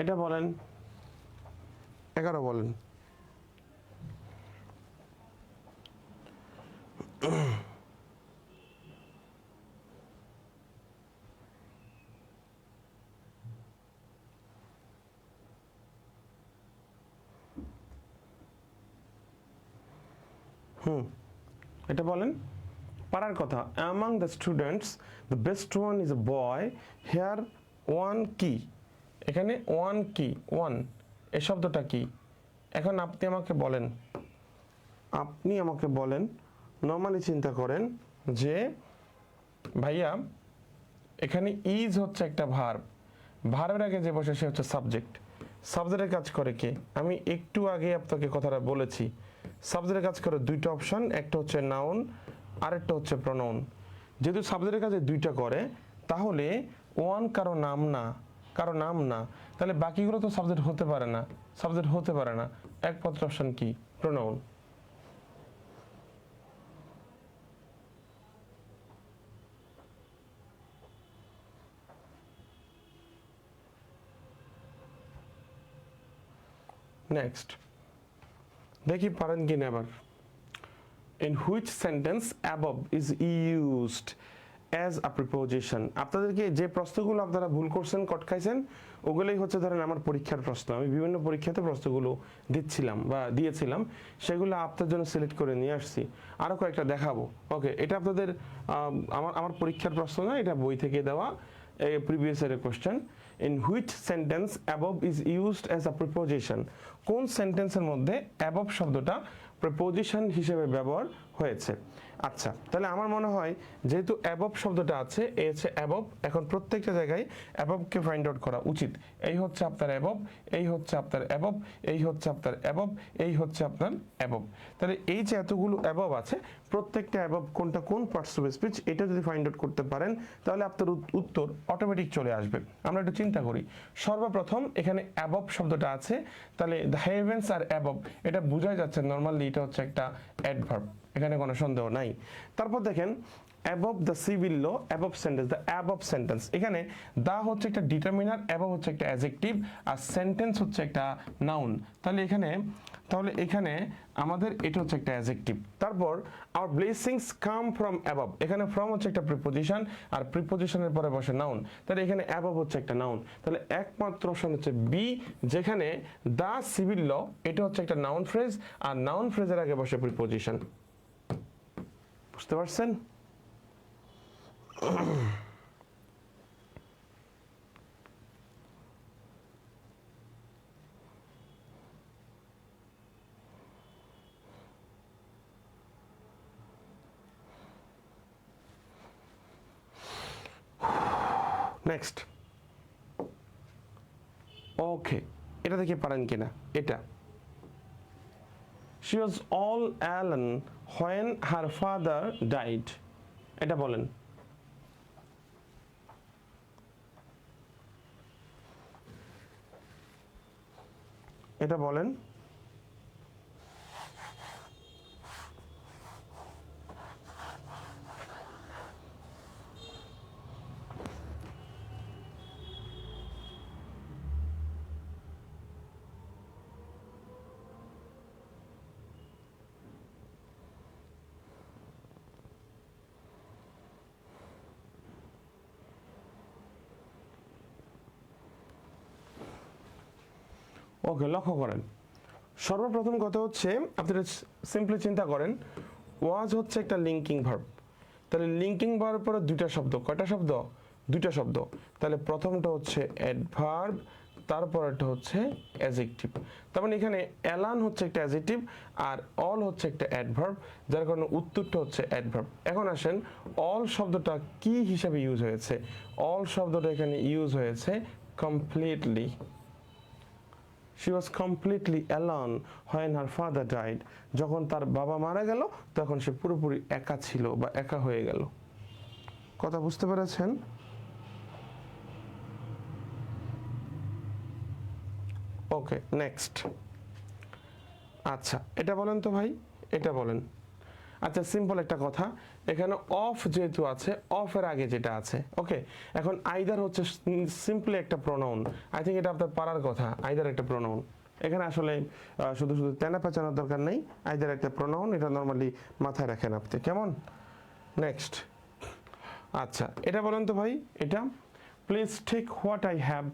এটা বলেন, 11 বলেন। এটা বলেন, পারার কথা। Among the students the best one is a boy, here one কি? এখানে ওয়ান কি? ওয়ান এ শব্দটা কি? এখন আপনি আমাকে বলেন, আপনি আমাকে বলেন, নর্মালি চিন্তা করেন যে ভাইয়া এখানে ইজ হচ্ছে একটা ভার্ব, ভার্বের আগে যে বসে সে হচ্ছে সাবজেক্ট। সাবজেক্টের কাজ করে কে? আমি একটু আগে আপনাকে কথাটা বলেছি। সাবজেক্টের কাজ করে দুইটা অপশন, একটা হচ্ছে নাউন, আরেকটা হচ্ছে প্রনাউন। যেহেতু সাবজেক্টের কাজে দুইটা করে, তাহলে ওয়ান কারো নাম না, কারো নাম না, তাহলে বাকিগুলো তো সাবজেক্ট হতে পারে না, সাবজেক্ট হতে পারে না। একমাত্র অপশন কি? প্রনাউন। নেক্সট দেখি পারেন কি না এবার। In which sentence above is used as a preposition? আপনাদেরকে যে প্রশ্নগুলো আপনারা ভুল করছেন, কট খাইছেন, ওগুলোই হচ্ছে ধরেন আমার পরীক্ষার প্রশ্ন। আমি বিভিন্ন পরীক্ষাতে প্রশ্নগুলো দিচ্ছিলাম বা দিয়েছিলাম, সেগুলো আপনার জন্য সিলেক্ট করে নিয়ে আসছি। আরও কয়েকটা দেখাবো। ওকে, এটা আপনাদের আমার পরীক্ষার প্রশ্ন না, এটা বই থেকে দেওয়া। a previous year question. In which sentence above is used as a preposition? কোন সেন্টেন্সের মধ্যে above শব্দটা preposition হিসেবে ব্যবহার হয়েছে? আচ্ছা, তাহলে আমার মনে হয় যেহেতু অ্যাবভ শব্দটা আছে, এ হচ্ছে অ্যাবভ, এখন প্রত্যেকটা জায়গায় অ্যাবভকে ফাইন্ড আউট করা উচিত। এই হচ্ছে আপনার অ্যাবভ, এই হচ্ছে আপনার অ্যাবভ, এই হচ্ছে আপনার অ্যাবভ, এই হচ্ছে আপনার অ্যাবভ। তাহলে এই যে এতগুলো অ্যাবভ আছে, প্রত্যেকটা অ্যাবভ কোনটা কোন পার্টস অফ স্পিচ, এটা যদি ফাইন্ড আউট করতে পারেন তাহলে আপনার উত্তর অটোমেটিক চলে আসবে। আমরা একটু চিন্তা করি, সর্বপ্রথম এখানে অ্যাবভ শব্দটা আছে, তাহলে দ্য হেভেন্স আর অ্যাবভ, এটা বোঝাই যাচ্ছে নর্মালি এটা হচ্ছে একটা অ্যাডভার্ব, এখানে কোনো সন্দেহ নাই। তারপর দেখেন above the sea below, above sentence, the above sentence, এখানে দা হচ্ছে একটা ডিটারমিনার, above হচ্ছে একটা অ্যাডজেক্টিভ, আর সেন্টেন্স হচ্ছে একটা নাউন। তাহলে এখানে আমাদের এটা হচ্ছে একটা অ্যাডজেক্টিভ। তারপর our blessings come from above, এখানে from হচ্ছে একটা প্রিপোজিশন, আর প্রিপোজিশনের পরে বসে নাউন, তাহলে এখানে above হচ্ছে একটা নাউন। তাহলে একমাত্র অপশন হচ্ছে বি, যেখানে দা সি বিলো এটা হচ্ছে একটা নাউন ফ্রেজ, আর নাউন ফ্রেজের আগে বসে প্রিপোজিশন। বুঝতে পারছেন? নেক্সট, ওকে, এটা দেখে পারেন কিনা। এটা she was all alone when her father died, এটা বলেন। এটা বলেন। ওকে, লক্ষ্য করেন, সর্বপ্রথম কথা হচ্ছে আপনারা সিম্পলি চিন্তা করেন, ওয়াজ হচ্ছে একটা লিঙ্কিং ভার্ব, তাহলে লিঙ্কিং ভার্ব পরে দুইটা শব্দ, কয়টা শব্দ? দুইটা শব্দ। তাহলে প্রথমটা হচ্ছে অ্যাডভার্ব, তারপরটা হচ্ছে অ্যাডজেক্টিভ। তার মানে এখানে অ্যালান হচ্ছে একটা অ্যাডজেক্টিভ আর অল হচ্ছে একটা অ্যাডভার্ব, যার কারণে উত্তরটা হচ্ছে অ্যাডভার্ব। এখন আসেন, অল শব্দটা কি হিসাবে ইউজ হয়েছে? অল শব্দটা এখানে ইউজ হয়েছে completely. She was completely alone when her father died, যখন তার বাবা মারা গেল তখন সে পুরোপুরি একা ছিল বা একা হয়ে গেল। কথা বুঝতে পেরেছেন? ওকে, নেক্সট। আচ্ছা, এটা বলেন তো ভাই, এটা বলেন। আচ্ছা, সিম্পল একটা কথা, এখানে অফ যেহেতু আছে, অফের আগে যেটা আছে, ওকে, এখন আইদার হচ্ছে সিম্পলি একটা প্রোনাউন। আই থিঙ্ক এটা আপনার পারার কথা, আইদার একটা প্রোনাউন। এখানে আসলে শুধু শুধু তেনা পেঁচানোর দরকার নেই, আইদার একটা প্রোনাউন, এটা নর্মালি মাথায় রাখেন আপনি, কেমন? নেক্সট। আচ্ছা, এটা বলেন তো ভাই, এটা please take what I have,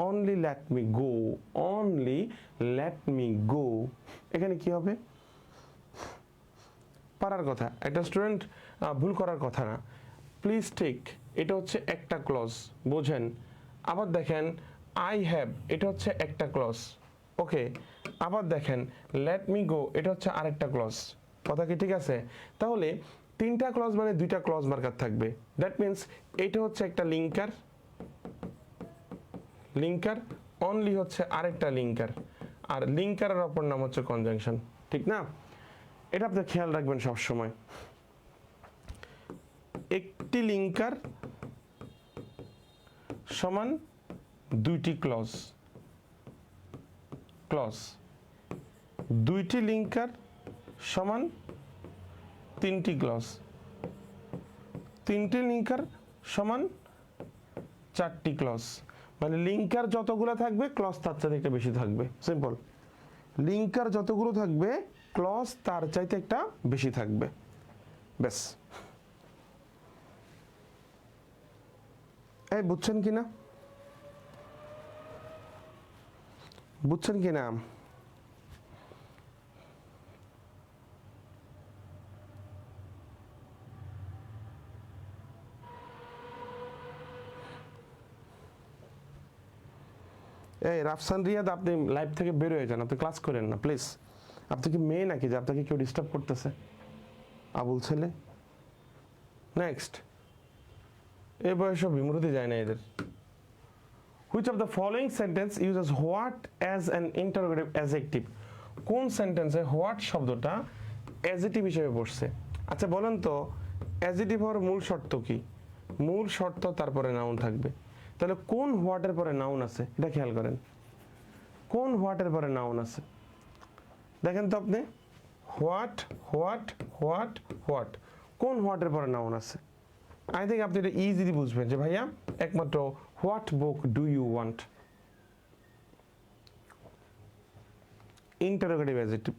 only let me go, only let me go, এখানে কি হবে? পারার কথা, একটা স্টুডেন্ট ভুল করার কথা না। প্লিজ টেক এটা হচ্ছে একটা ক্লজ, বোঝেন। আবার দেখেন আই হ্যাভ এটা হচ্ছে একটা ক্লজ, ওকে। আবার দেখেন লেট মি গো এটা হচ্ছে আরেকটা ক্লজ, কথা কি ঠিক আছে? তাহলে তিনটা ক্লজ মানে দুইটা ক্লজ মার্কার থাকবে, দ্যাট মিনস এটা হচ্ছে একটা লিঙ্কার, লিঙ্কার, অনলি হচ্ছে আরেকটা লিঙ্কার, আর লিঙ্কারের অপর নাম হচ্ছে কনজাংশন, ঠিক না? এটা আপনি খেয়াল রাখবেন সব সময়। একটি লিঙ্কার সমান দুইটি ক্লজ, ক্লজ। দুইটি লিঙ্কার সমান তিনটি ক্লজ, তিনটি লিঙ্কার সমান চারটি ক্লজ। মানে লিঙ্কার যতগুলো থাকবে ক্লজ তার চাইতে একটা বেশি থাকবে, সিম্পল। লিঙ্কার যতগুলো থাকবে ক্লজ তার চাইতে একটা বেশি থাকবে, ব্যাস। এই বুঝছেন কিনা? বুঝছেন কিনা? এই রাফসান রিয়াদ, আপনি লাইভ থেকে বের হয়ে যান, আপনি ক্লাস করেন না প্লিজ। আপনি কি মেয়ে নাকি যে আপনাকে কেউ ডিস্টার্ব করতেছে? আবুল ছেলে। নেক্সট, এই বয়সে বিমূর্তি যায় না এদের। Which of the following sentence uses what as an interrogative adjective? কোন সেন্টেন্সে হোয়াট শব্দটা অ্যাডজেক্টিভ হিসেবে বসছে? আচ্ছা বলেন তো, অ্যাডজেক্টিভ হওয়ার মূল শর্ত কি? মূল শর্ত তারপরে নাউন থাকবে। তাহলে কোন হোয়াটের পরে নাউন আছে এটা খেয়াল করেন। কোন হোয়াটের পরে নাউন আছে দেখেন তো আপনি। হোয়াট হোয়াট হোয়াট হোয়াট, কোন হোয়াটের পরে নাউন আছে? আই থিঙ্ক আপনি এটা ইজিলি বুঝবেন যে ভাইয়া একমাত্র what book do you want, interrogative adjective.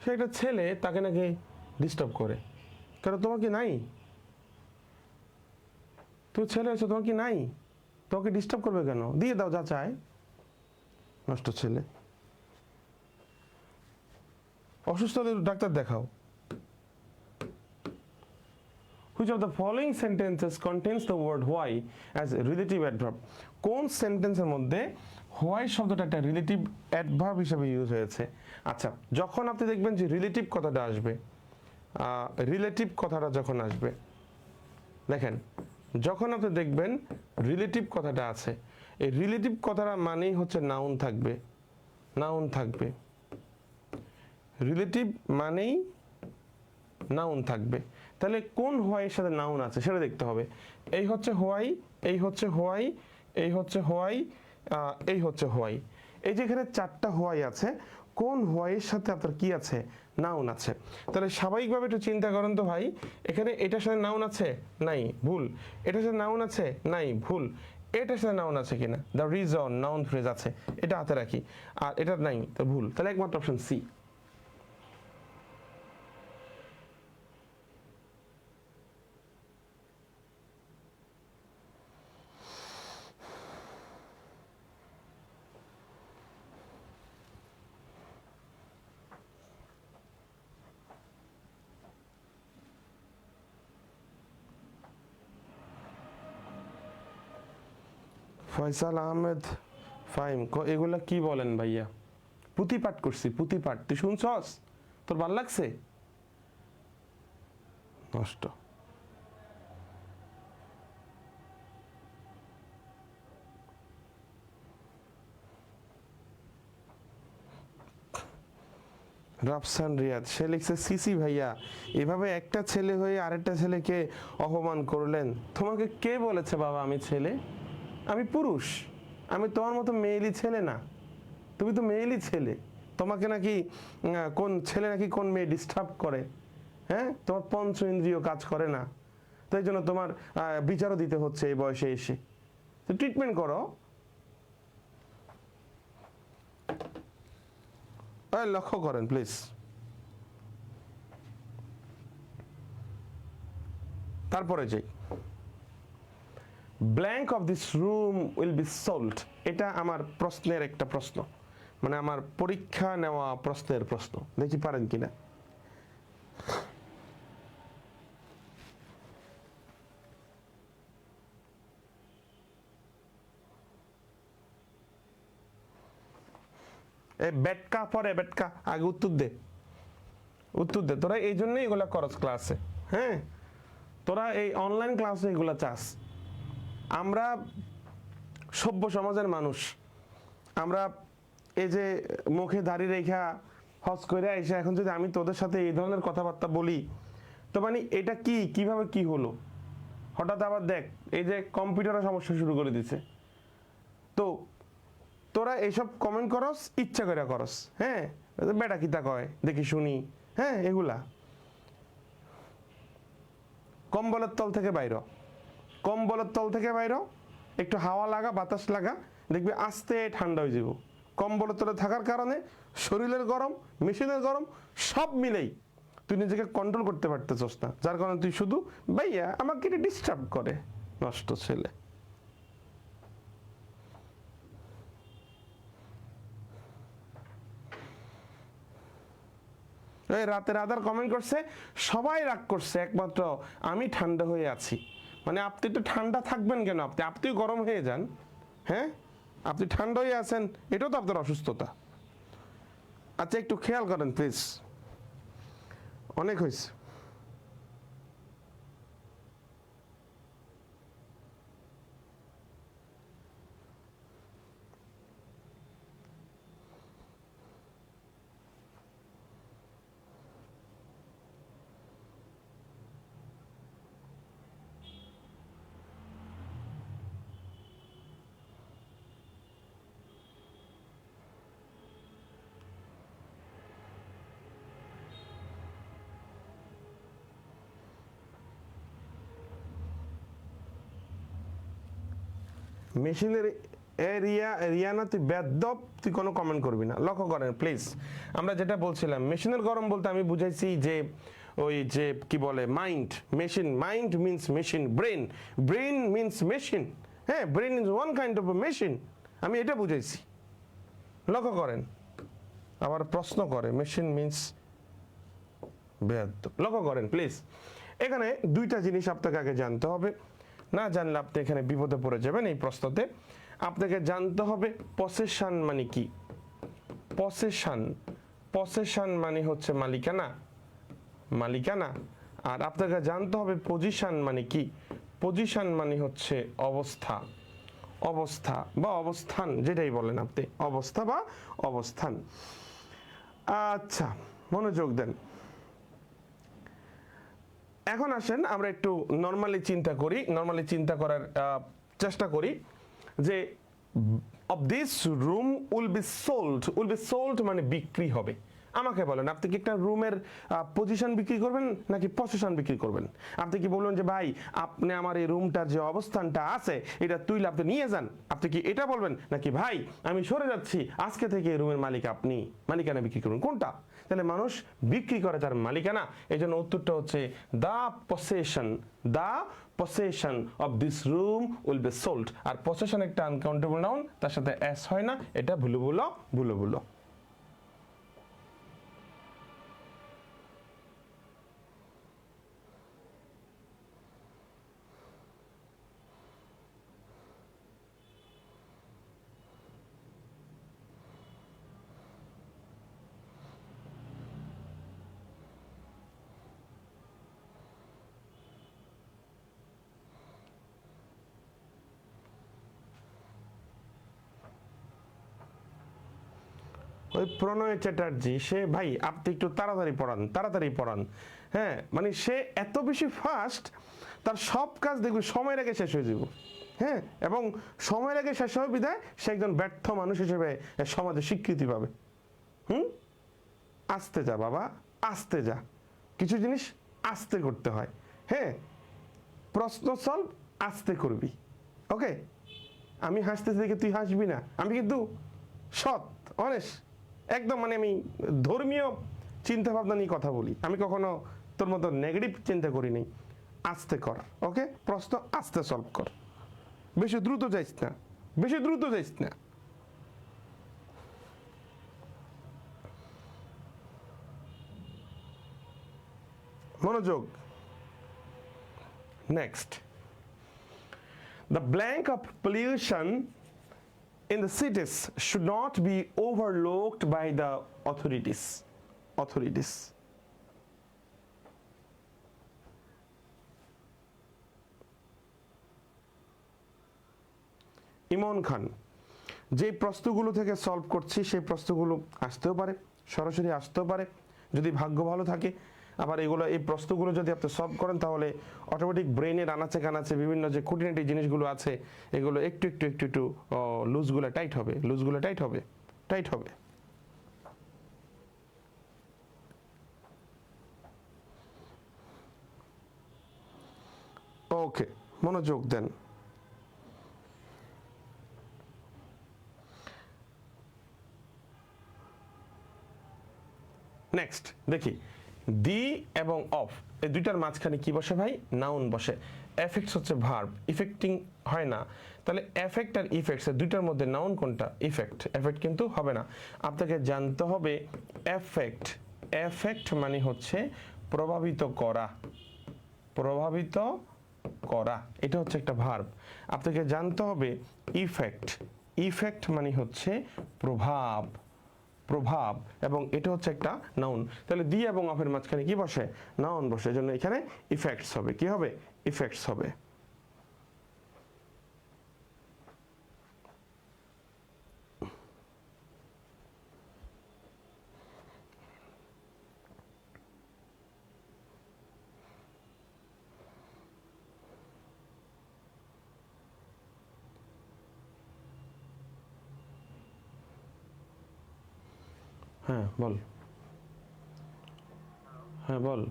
সে একটা ছেলে, তাকে নাকি ডিস্টার্ব করে, কারণ তোমার কি নাই? তুমি ছেলে হয়েছো, তোমার কি নাই? তোমাকে ডিস্টার্ব করবে কেন? দিয়ে দাও যা চায়। নষ্ট ছেলে। অসুস্থ হলে ডাক্তার দেখাও। Which of the following sentences contains the word why as a relative adverb? কোন সেন্টেন্সের মধ্যে why শব্দটা একটা রিলেটিভ অ্যাডভার্ব হিসেবে ইউজ হয়েছে? আচ্ছা, যখন আপনি দেখবেন যে রিলেটিভ কথাটা আসবে, রিলেটিভ কথাটা যখন আসবে, দেখেন যখন আপনি দেখবেন রিলেটিভ কথাটা আছে, এই রিলেটিভ কথাটা মানেই হচ্ছে নাউন থাকবে। নাউন থাকবে, রিলেটিভ মানেই নাউন থাকবে। তাহলে কোন হোয়াইয়ের সাথে নাউন আছে সেটা দেখতে হবে। এই হচ্ছে হোয়াই, এই হচ্ছে হোয়াই, এই হচ্ছে হোয়াই, এই হচ্ছে হোয়াই। এই যে এখানে চারটা হোয়াই আছে, কোন হোয়াইয়ের সাথে আপনার কি আছে? নাউন আছে। তাহলে স্বাভাবিকভাবে একটু চিন্তা করেন তো ভাই, এখানে এটার সাথে নাউন আছে? নাই, ভুল। এটার সাথে নাউন আছে? নাই, ভুল। এটার সাথে নাউন আছে কিনা? দ্য রিজন, নাউন ফ্রেজ আছে, এটা হাতে রাখি। আর এটা নাই, তো ভুল। তাহলে একমাত্র অপশন সি। ফয়সাল আহমেদ ফাহিম, এগুলা কি বলেন ভাইয়া? পুঁথি পাঠ করছি, পুঁথি পাঠ। তুই শুনছস? তোর ভাল লাগছে? নষ্ট। রাফসান রিয়াদ, সে লিখছে সিসি ভাইয়া, এভাবে একটা ছেলে হয়ে আরেকটা ছেলেকে অপমান করলেন। তোমাকে কে বলেছে বাবা আমি ছেলে? আমি পুরুষ, আমি তোমার মতো মেয়েলি ছেলে না। তুমি তো মেয়েলি ছেলে। তোমাকে নাকি কোন ছেলে নাকি কোন মেয়ে ডিস্টার্ব করে? হ্যাঁ, তোমার পঞ্চ ইন্দ্রিয় কাজ করে না, তাই জন্য তোমার বিচারও দিতে হচ্ছে এই বয়সে এসে। তো ট্রিটমেন্ট করো। লক্ষ্য করেন প্লিজ। তারপরে যাই, blank of this room will be solved. এটা আমার প্রশ্নের একটা প্রশ্ন, মানে আমার পরীক্ষা নেওয়া প্রশ্নের প্রশ্ন। দেখি পারেন কিনা। এই বেটকা পরে বেটকা, আগে উত্তর দে, উত্তর দে। তোরা এই জন্যই এগুলা করস ক্লাসে। হ্যাঁ, তোরা এই অনলাইন ক্লাসে এগুলা চাস। আমরা সভ্য সমাজের মানুষ, আমরা এই যে মুখে দাঁড়িয়ে রেখা হজ করে এসে এখন যদি আমি তোদের সাথে এই ধরনের কথাবার্তা বলি, তো মানে এটা কি, কিভাবে কি হলো? হঠাৎ আবার দেখ এই যে কম্পিউটারের সমস্যা শুরু করে দিছে। তো তোরা এইসব কমেন্ট করস, ইচ্ছা করে করস। হ্যাঁ, বেটা কিতা কয় দেখি শুনি। হ্যাঁ, এগুলা কম্বলের তল থেকে বাইর, কম্বলের তল থেকে বাইর, একটু হাওয়া লাগা, বাতাস লাগা, দেখবি আস্তে ঠান্ডা হয়ে যাব। কম্বলের তলে থাকার কারণে শরীরের গরম, মেশিনের গরম সব মিলেই তুই নিজেকে কন্ট্রোল করতে পারতেছস না, যার কারণে তুই শুধু ভাইয়া আমাকে এটা ডিস্টার্ব করে। নষ্ট ছেলে। রাতের আধার কমেন্ট করছে, সবাই রাগ করছে, একমাত্র আমি ঠান্ডা হয়ে আছি। মানে আপনি তো ঠান্ডা থাকবেন কেন? আপনি গরম হয়ে যান। হ্যাঁ, আপনি ঠান্ডা হয়ে আছেন, এটাও তো আপনার অসুস্থতা। আচ্ছা একটু খেয়াল করেন প্লিজ, অনেক হয়েছে। মেশিনের রিয়ানা তুই বেদব, তুই কোনো কমেন্ট করবি না। লক্ষ্য করেন প্লিজ, আমরা যেটা বলছিলাম মেশিনের গরম বলতে আমি বুঝাইছি যে ওই যে কি বলে mind, machine, mind means machine, brain means machine. হ্যাঁ, brain is one kind of machine, আমি এটা বুঝাইছি। লক্ষ্য করেন, আবার প্রশ্ন করে মেশিন মিনস বেদব। লক্ষ্য করেন প্লিজ, এখানে দুইটা জিনিস আপনাকে আগে জানতে হবে, না জানলে আপনি এখানে বিপদে পড়ে যাবেন। এই প্রশ্নতে আপনাকে জানতে হবে পসেশন মানে কি। পসেশন মানে হচ্ছে মালিকানা, আর আপনাকে জানতে হবে পজিশন মানে কি। পজিশন মানে হচ্ছে অবস্থা বা অবস্থান, যেটাই বলেন আপনি, অবস্থা বা অবস্থান। আচ্ছা মনোযোগ দেন। এখন আসেন আমরা একটু নর্মালি চিন্তা করার চেষ্টা করি যে of this room will be sold মানে বিক্রি হবে। আমাকে বলেন, আপনি কি একটা রুমের পজিশন বিক্রি করবেন নাকি পসেশন বিক্রি করবেন? আপনি কি বলবেন যে ভাই আপনি আমার এই রুমটার যে অবস্থানটা আছে এটা তুইলে আপনি নিয়ে যান, আপনি কি এটা বলবেন? নাকি ভাই আমি সরে যাচ্ছি, আজকে থেকে এই রুমের মালিক আপনি, মালিকানা বিক্রি করবেন? কোনটা? তাহলে মানুষ বিক্রি করে তার মালিকানা। এই জন্য উত্তরটা হচ্ছে the possession of this room will be sold. আর পসেশন একটা আনকাউন্টেবল নাউন, তার সাথে এস হয় না, এটা ভুলো। ওই প্রণয় চ্যাটার্জি, সে ভাই আপনি একটু তাড়াতাড়ি পড়ান। হ্যাঁ, মানে সে এত বেশি ফাস্ট, তার সব কাজ দেখবে সময়ের আগে শেষ হয়ে যাব। হ্যাঁ, এবং সময়ের আগে শেষ হবে বিধায় সে একজন ব্যর্থ মানুষ হিসেবে সমাজে স্বীকৃতি পাবে। আস্তে যা বাবা, আস্তে যা, কিছু জিনিস আস্তে করতে হয়। হ্যাঁ, প্রশ্ন সলভ আস্তে করবি। ওকে, আমি হাসতেছি দেখে তুই হাসবি না, আমি কিন্তু সৎ অনেস্ট একদম, মানে আমি ধর্মীয় চিন্তা ভাবনা নিয়ে কথা বলি, আমি কখনো তোর মতো নেগেটিভ চিন্তা করি নাই। আস্তে কর, ওকে, প্রশ্ন আস্তে সলভ কর, বেশি দ্রুত যাইস না। মনোযোগ। Next, the blank of pollution in the cities should not be overlooked by the authorities. ইমন খান, যে প্রশ্নগুলো থেকে সলভ করছি সেই প্রশ্নগুলো আসতেও পারে, সরাসরি আসতেও পারে যদি ভাগ্য ভালো থাকে। আবার এই প্রশ্নগুলো যদি আপনি সলভ করেন তাহলে অটোমেটিক ব্রেনের আনাচে কানাচে বিভিন্ন যে খুঁটিনাটি জিনিসগুলো আছে এগুলো একটু লুজগুলো টাইট হবে। ওকে, মনোযোগ দেন। নেক্সট দেখি, দি এবং অফ এই দুইটার মাঝখানে কি বসে ভাই? নাউন বসে। এফেক্টস হচ্ছে ভার্ব, ইফেক্টিং হয় না। তাহলে এফেক্ট আর ইফেক্টস এর দুইটার মধ্যে নাউন কোনটা? ইফেক্ট। এফেক্ট কিন্তু হবে না, আপনাকে জানতে হবে এফেক্ট। এফেক্ট মানে হচ্ছে প্রভাবিত করা, প্রভাবিত করা, এটা হচ্ছে একটা ভার্ব। আপনাকে জানতে হবে ইফেক্ট। ইফেক্ট মানে হচ্ছে প্রভাব, প্রভাব, এবং এটা হচ্ছে একটা নাউন। তাহলে দি এবং অফের মাঝখানে কি বসে? নাউন বসে। এজন্য এখানে ইফেক্টস হবে। কি হবে? ইফেক্টস হবে। হ্যাঁ বল। হ্যাঁ বল।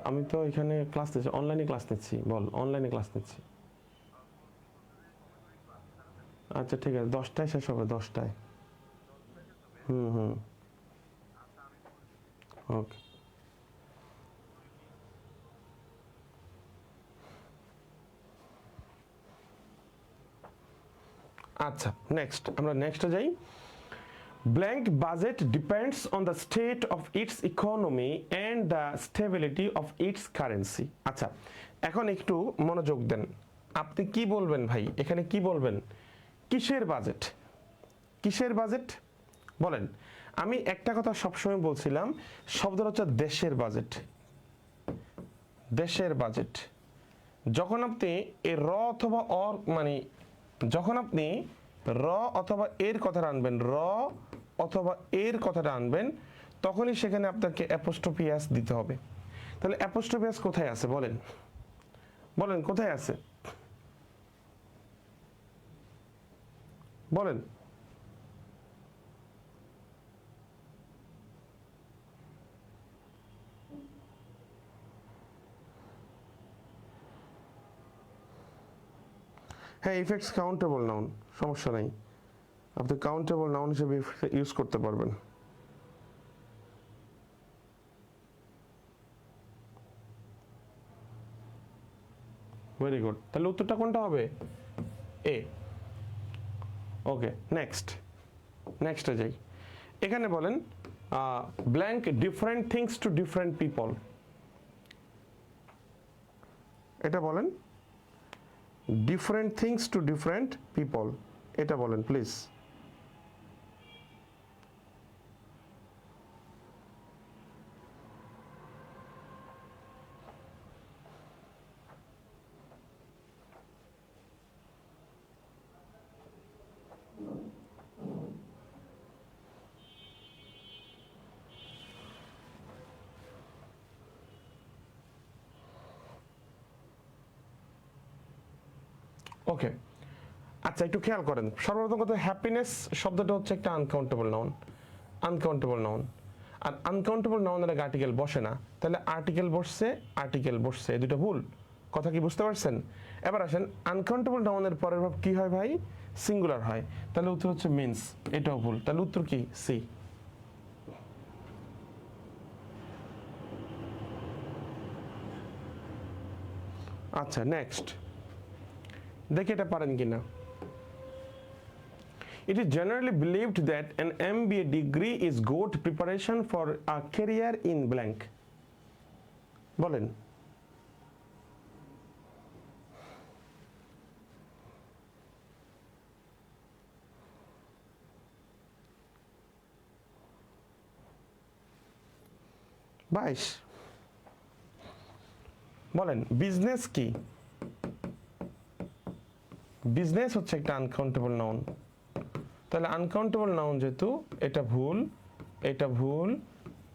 আমি তো এখানে ক্লাস নিচ্ছি, অনলাইনে ক্লাস নিচ্ছি। বল, অনলাইনে ক্লাস নিচ্ছি। আচ্ছা ঠিক আছে, 10টায় শেষ হবে, 10টায়। হুম হুম। ওকে। আচ্ছা নেক্সট, আমরা নেক্সটে যাই। Blank budget depends on the state of its economy and the stability of its currency. আচ্ছা, এখন একটু মনোযোগ দেন। আপনি কি বলবেন ভাই? এখানে কি বলবেন? কিসের বাজেট? কিসের বাজেট বলেন? আমি একটা কথা সবসময় বলছিলাম, শব্দটা হচ্ছে দেশের বাজেট। দেশের বাজেট। যখন আপনি এর র অথবা অর মানে যখন আপনি র অথবা এর কথাটা আনবেন, র অথবা এর কথাটা আনবেন, তখনই সেখানে আপনাকে অ্যাপোস্ট্রফি এস দিতে হবে। তাহলে অ্যাপোস্ট্রফি এস কোথায় আছে বলেন? বলেন কোথায় আছে? বলেন। হ্যাঁ, ইফেক্টস কাউন্টেবল নাউন, সমস্যা নাই। আপনি কাউন্টেবল নাউন হিসেবে ইউজ করতে পারবেন। Very good. তাহলে উত্তরটা কোনটা হবে? এ। ওকে নেক্সট, নেক্সটে যাই। এখানে বলেন blank different things to different people. এটা বলেন different things to different people, এটা বলেন প্লিজ। ওকে আচ্ছা, একটু খেয়াল করেন। সর্বপ্রথম কথা, হ্যাপিনেস শব্দটা হচ্ছে একটা আনকাউন্টেবল নাউন। Uncountable noun. আর আনকাউন্টেবল নাউনের আগে আর্টিকেল বসে না, তাহলে আর্টিকেল বসছে, আর্টিকেল বসছে, এই দুটো ভুল। কথা কি বুঝতে পারছেন? এবার আসেন, আনকাউন্টেবল নাউনের পরের ভাব কি হয় ভাই? সিঙ্গুলার হয়। তাহলে উত্তর হচ্ছে মিন্স, এটাও ভুল। তাহলে উত্তর কি? সি। আচ্ছা নেক্সট দেখি এটা পারেন কিনা। It is generally believed that an MBA degree is good preparation for a career in blank. বলেন। বাইশ। বলেন বিজনেস কি? বিজনেস হচ্ছে একটা আনকাউন্টেবল নাউন। তাহলে আনকাউন্টেবল নাউন যেহেতু, এটা ভুল, এটা ভুল,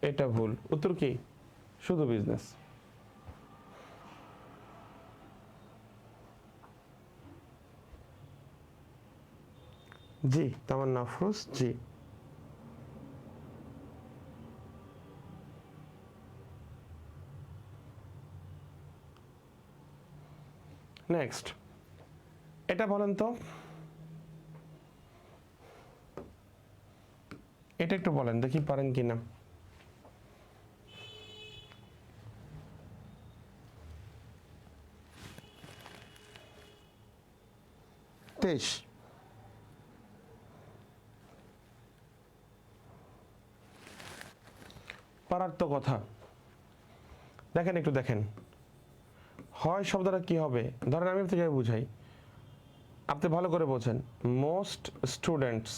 এটা ভুল। উত্তর কি? শুধু বিজনেস। জি তামান্না আফরোজ, জি। নেক্সট এটা বলেন তো, এটা একটু বলেন দেখি পারেন কিনা। 23 পারার তো কথা। দেখেন একটু দেখেন, হয় শব্দটা কি হবে, ধরেন আমি আপনাকে বুঝাই, আপনি ভালো করে বোঝেন। মোস্ট স্টুডেন্টস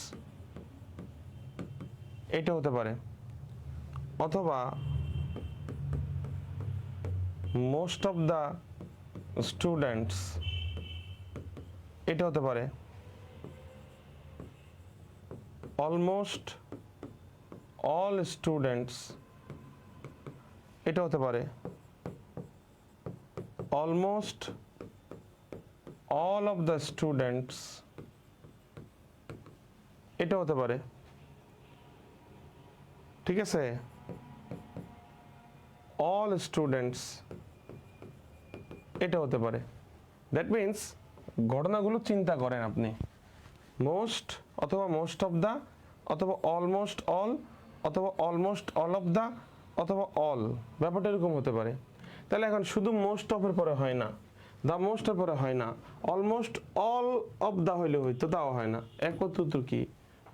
এটা হতে পারে, অথবা মোস্ট অফ দ্য স্টুডেন্টস এটা হতে পারে, অলমোস্ট অল স্টুডেন্টস এটা হতে পারে, almost all of the students এটা হতে পারে, ঠিক আছে, অল স্টুডেন্টস এটা হতে পারে। দ্যাট মিন্স ঘটনাগুলো চিন্তা করেন আপনি, মোস্ট অথবা মোস্ট অফ দ্য, অথবা অলমোস্ট অল, অথবা অলমোস্ট অল অফ দ্য, অথবা অল, ব্যাপারটা এরকম হতে পারে। তাহলে এখন শুধু মোস্ট অফের পরে হয় না, দ্য মোস্টের পরে হয় না, অলমোস্ট অল অফ দ্য হইলে হইতো, তাও হয় না। একমাত্র উত্তর কি?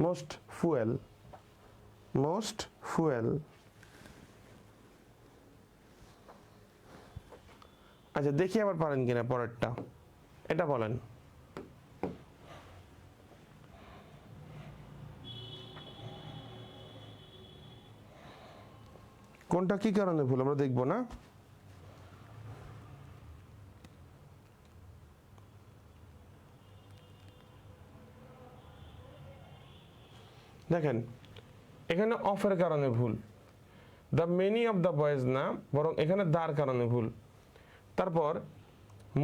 Most fuel, most fuel. আচ্ছা দেখি আবার পারেন কিনা পরেরটা, এটা বলেন। কোনটা কি কারণে ভুল আমরা দেখবো না? দেখেন এখানে অফের কারণে ভুল, the many of the boys না, বরং এখানে দার কারণে ভুল। তারপর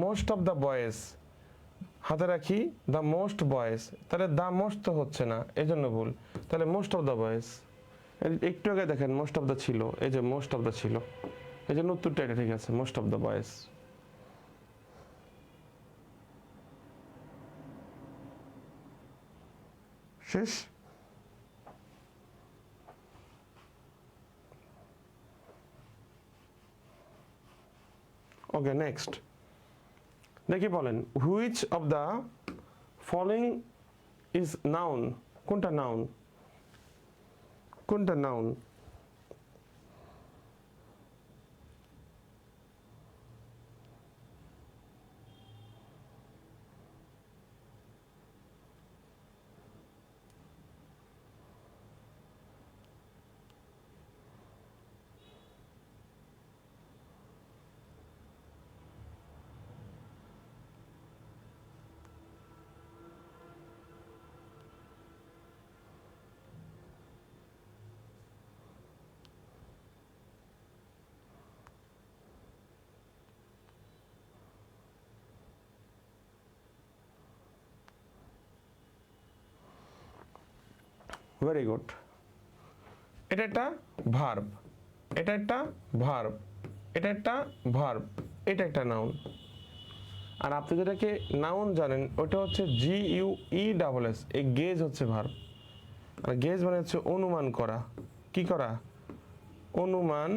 মোস্ট অফ দ্য বয়েজ, হাতে রাখি দ্য মোস্ট বয়েজ, তাহলে দ্য মোস্ট তো হচ্ছে না, এই জন্য ভুল। তাহলে মোস্ট অফ দ্য বয়েজ, একটু আগে দেখেন মোস্ট অফ দ্য ছিল, এই যে মোস্ট অফ দ্য ছিল, এই জন্য উত্তরটা এটা ঠিক আছে, মোস্ট অফ দ্য বয়েজ। শেষ। ওকে নেক্সট দেখি বলেন, which of the following is noun, কোনটা নাউন, কোনটা নাউন? Very good. এটা একটা ভার্ব, এটা একটা ভার্ব, এটা একটা ভার্ব, এটা একটা নাউন। আর আপনি যেটাকে নাউন জানেন ওটা হচ্ছে GUE, এই গেজ হচ্ছে ভার্ব। আর গেজ মানে হচ্ছে অনুমান করা, কি করা? অনুমান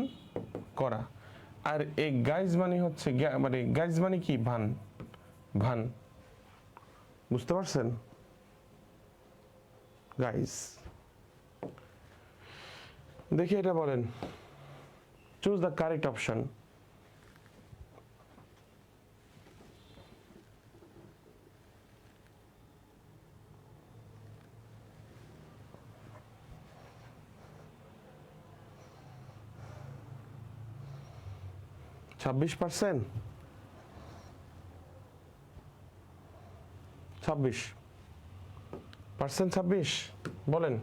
করা। আর এই গাইজ মানে হচ্ছে, মানে গাইজ মানে কি? ভান, ভান, বুঝতে পারছেন? গাইজ। দেখি এটা বলেন, চুজ দ্য কারেক্ট অপশন। ছাব্বিশ 26 বলেন।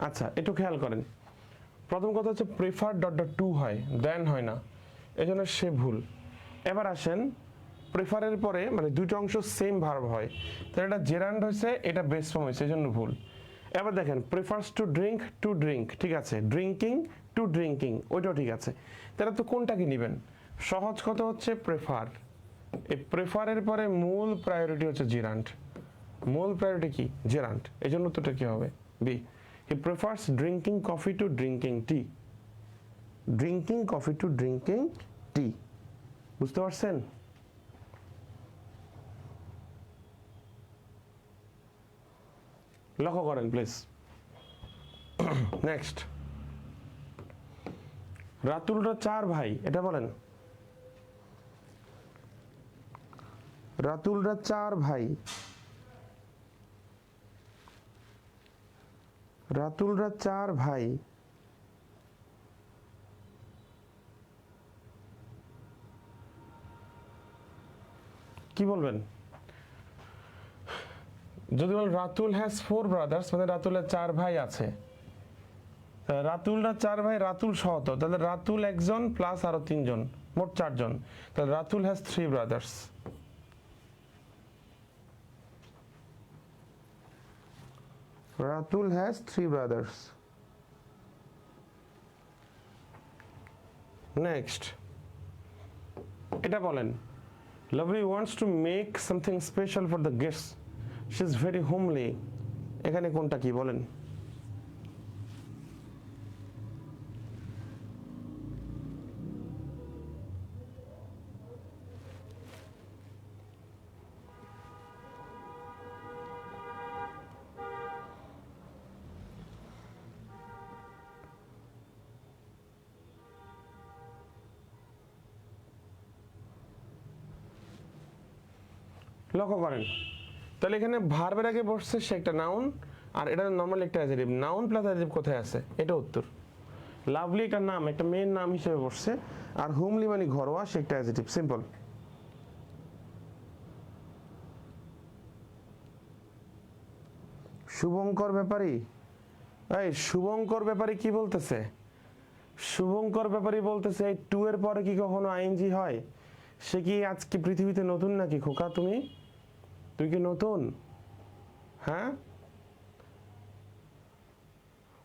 আচ্ছা একটু খেয়াল করেন, প্রথম কথা হচ্ছে প্রেফার ডট ডট টু হয়, দেন হয় না, এই জন্য সে ভুল। এবার আসেন প্রেফারের পরে মানে দুটো অংশ সেম ভার্ব হয়, তাহলে এটা জেরান্ড হয়েছে, এটা বেস ফর্ম হয়েছে, এজন্য ভুল। এবার দেখেন প্রেফার্স টু ড্রিঙ্ক, ঠিক আছে, ড্রিঙ্কিং টু ড্রিঙ্কিং, ওইটাও ঠিক আছে। তাহলে তো কোনটাকে নেবেন? সহজ কথা হচ্ছে প্রেফার। এই প্রেফারের পরে মূল প্রায়োরিটি হচ্ছে জেরান্ড। মূল প্রায়োরিটি কি? জেরান্ড। এই জন্য তো কি হবে? B. He prefers drinking coffee to drinking tea. Drinking coffee to drinking tea. বুঝতে পারছেন? লক্ষ্য করেন প্লিজ। নেক্সট, রাতুলরা 4 ভাই, এটা বলেন। রাতুলরা 4 ভাই। রাতুলরা 4 ভাই। কি বলবেন? যদি বল রাতুল হ্যাজ 4 ব্রাদার্স, মানে রাতুলের 4 ভাই আছে। রাতুলরা 4 ভাই, রাতুল সহ তো, তাহলে রাতুল একজন প্লাস আরো 3 জন, মোট 4 জন। তাহলে Ratul has 3 brothers. Ratul has 3 brothers. Next, এটা বলেন। Lovely wants to make something special for the guests, she is very homely. এখানে কোনটা কি বলেন? লক্ষ্য করেন, তাহলে এখানে ভার্বের আগে বসছে সে একটা নাউন, আর এটা নর্মাল একটা অ্যাডজেক্টিভ। নাউন প্লাস অ্যাডজেক্টিভ কোথায় আছে? এটা উত্তর। লাভলি একটা নাম, একটা মেয়ের নাম হিসেবে বসছে, আর হোমলি মানে ঘরোয়া, সে একটা অ্যাডজেক্টিভ। সিম্পল। শুভঙ্কর ব্যাপারী, এই শুভঙ্কর ব্যাপারী কি বলতেছে? শুভঙ্কর ব্যাপারী বলতেছে এই টু এর পরে কি কখনো আইএনজি হয়? সে কি আজকে পৃথিবীতে নতুন নাকি খোকা? তুই কি নতুন? হ্যাঁ,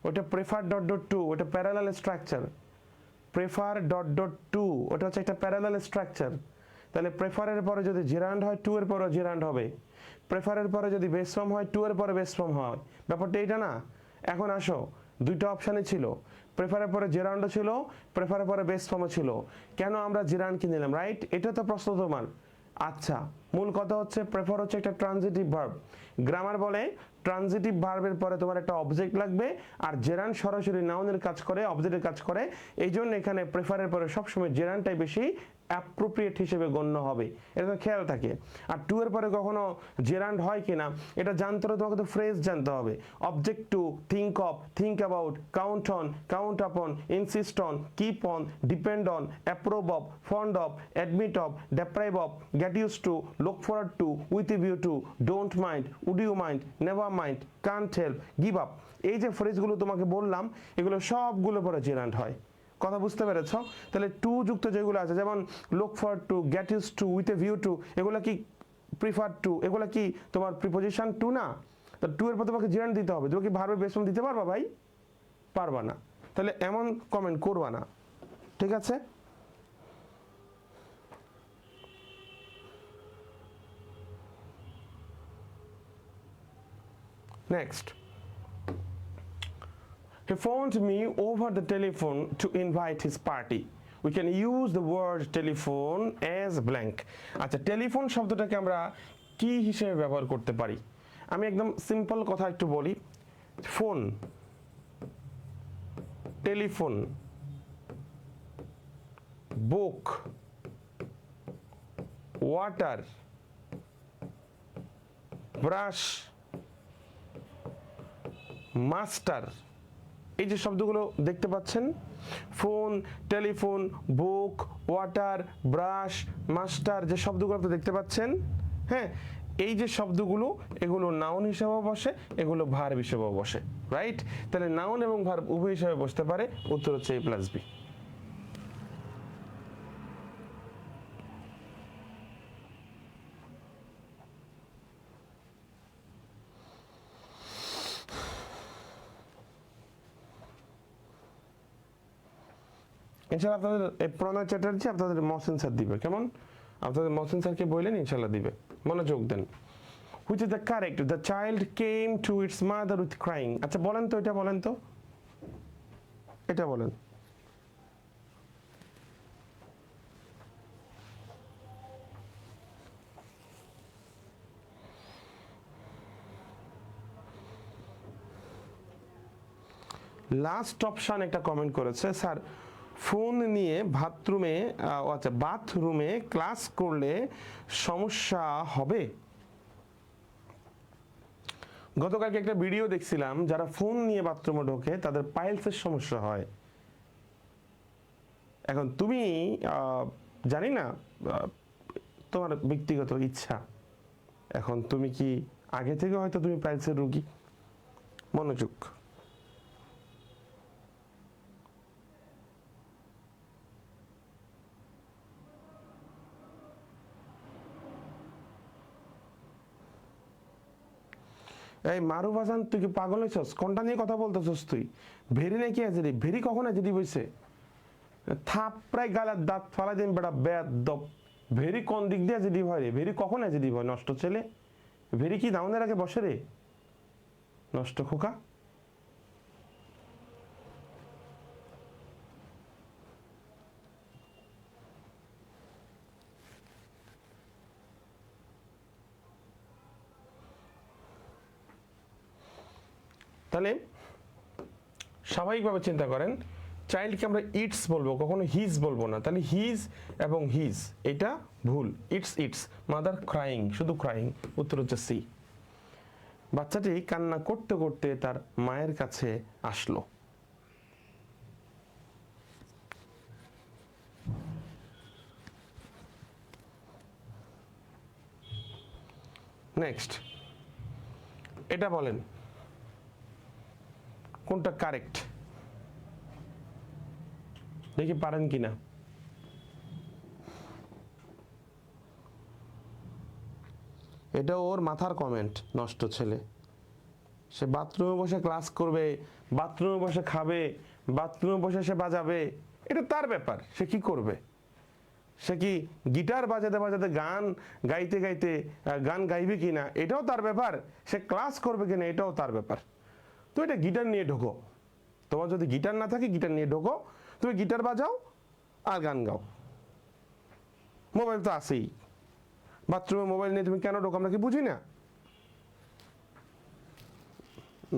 ওটা প্রেফার ডট ডট টু, ওটা parallel structure. Prefer dot dot to, ওটা হচ্ছে একটা প্যারালাল স্ট্রাকচার। তাহলে প্রেফারের পরে যদি জেরান্ড হয়, টু এর পরে জেরান্ড হবে। প্রেফারের পরে যদি বেস ফর্ম হয়, টু এর পরে বেস ফর্ম হয়। ব্যাপারটা এইটা না? এখন আসো, দুইটা অপশানে ছিল, প্রেফারের পরে জেরান্ডও ছিল, প্রেফারের পরে বেস ফর্মও ছিল। কেন আমরা জেরান্ডকে নিলাম? রাইট, এটা তো প্রশ্ন তোমার। আচ্ছা, মূল কথা হচ্ছে প্রেফার হচ্ছে একটা ট্রানজিটিভ ভার্ব। গ্রামার বলে ট্রানজিটিভ ভার্বের পরে তোমার একটা অবজেক্ট লাগবে, আর জেরান্ড সরাসরি নাউনের কাজ করে, অবজেক্টের কাজ করে। এই জন্য এখানে প্রেফারের পরে সবসময় জেরান্ডটাই বেশি অ্যাপ্রোপ্রিয়েট হিসেবে গণ্য হবে, এটা খেয়াল থাকে। আর টু এর পরে কখনো জেরান্ড হয় কিনা এটা জানতে হলে তোমাকে তো ফ্রেজ জানতে হবে। Object to, think of, think about, count on, count upon, insist on, keep on, depend on, approve of, fond of, admit of, deprive of, get use to, look forward to, with a view to, don't mind, would you mind, never mind, can't help, give up. এই যে ফ্রেজগুলো তোমাকে বললাম, এগুলো সবগুলো পরে gerund হয়। কথা বুঝতে পেরেছ? তাহলে টু যুক্ত যেগুলো আছে, যেমন look for to, get use to, with a view to, এগুলো কি প্রিফার টু? এগুলো কি তোমার প্রিপোজিশন টু না? তো টু এর পর তোমাকে জেরান্ড দিতে হবে। তুমি কি ভার্বের বেস ফর্ম দিতে পারবা ভাই? পারবা না। তাহলে এমন কমেন্ট করবা না, ঠিক আছে? Next, he phoned me over the telephone to invite his party. We can use the word telephone as blank. আচ্ছা, টেলিফোন শব্দটাকে আমরা কি হিসেবে ব্যবহার করতে পারি? আমি একদম সিম্পল কথা একটু বলি। ফোন, টেলিফোন, বুক, ওয়াটার, ব্রাশ, মাস্টার, এই যে শব্দগুলো দেখতে পাচ্ছেন, ফোন, টেলিফোন, বুক, ওয়াটার, ব্রাশ, মাস্টার, যে শব্দগুলো আপনি দেখতে পাচ্ছেন, হ্যাঁ, এই যে শব্দগুলো, এগুলো নাউন হিসেবেও বসে, এগুলো ভার্ব হিসেবেও বসে। রাইট? তাহলে নাউন এবং ভার্ব উভয় হিসেবে বসতে পারে। উত্তর হচ্ছে এ প্লাস বি। ইনশাআল্লাহ আপনাদের এই প্রণয় চ্যাটার্জি আপনাদের মহসিন স্যার দিবে, কেমন? আপনাদের মহসিন স্যারকে বললেন ইনশাআল্লাহ দিবে, মনোযোগ দেন। Which is the correct? The child came to its mother with crying. আচ্ছা বলেন তো, এটা বলেন তো, এটা বলেন। লাস্ট অপশন একটা কমেন্ট করেছে, স্যার ফোন নিয়ে বাথরুমে, আচ্ছা বাথরুমে ক্লাস করলে সমস্যা হবে? গতকালকে একটা ভিডিও দেখছিলাম, যারা ফোন নিয়ে বাথরুমে ঢোকে তাদের পাইলসের সমস্যা হয়। এখন তুমি জানি না তোমার ব্যক্তিগত ইচ্ছা, এখন তুমি কি আগে থেকে হয়তো তুমি পাইলসের রোগী? মনোযোগ। এই মারুফ হাসান, তুই কি পাগল হয়েছস? কোনটা নিয়ে কথা বলতেছস তুই? ভেরি নাকি আজেরি? ভেরি কখন আজেরি বইছে? থাপড়াই গালার দাঁত ফালাই দিন বেটা বেয়াদব। ভেরি কোন দিক দিয়ে আজেরি হয় রে? ভেরি কখন আজেরি হয়? নষ্ট ছেলে, ভেরি কি দাউনের আগে বসে রে? নষ্ট খোকা। তাহলে স্বাভাবিকভাবে চিন্তা করেন, চাইল্ডকে আমরা ইটস বলবো, কখনো হিজ বলবো না। তাহলে হিজ এবং হিজ এটা ভুল। ইটস ইটস মাদার ক্রাইং, শুধু ক্রাইং, উত্তর হচ্ছে সি। বাচ্চাটি কান্না করতে করতে তার মায়ের কাছে আসলো। নেক্সট, এটা বলেন কোনটা কারেক্ট, দেখি পারেন কিনা। এটা ওর মাথার কমেন্ট, নষ্ট ছেলে। সে বাথরুমে বসে ক্লাস করবে, বাথরুমে বসে খাবে, বাথরুমে বসে সে বাজাবে, এটা তার ব্যাপার, সে কি করবে। সে কি গিটার বাজাতে বাজাতে গান গাইতে গাইতে গান গাইবে কিনা এটাও তার ব্যাপার, সে ক্লাস করবে কিনা এটাও তার ব্যাপার। তো এটা গিটার নিয়ে ঢোকো, তোমার যদি গিটার না থাকে গিটার নিয়ে ঢোকো, তুমি গিটার বাজাও আর গান গাও। মোবাইল তো আছেই, বাথরুমে মোবাইল নিয়ে তুমি কেন ঢোকো আমরা কি বুঝি না?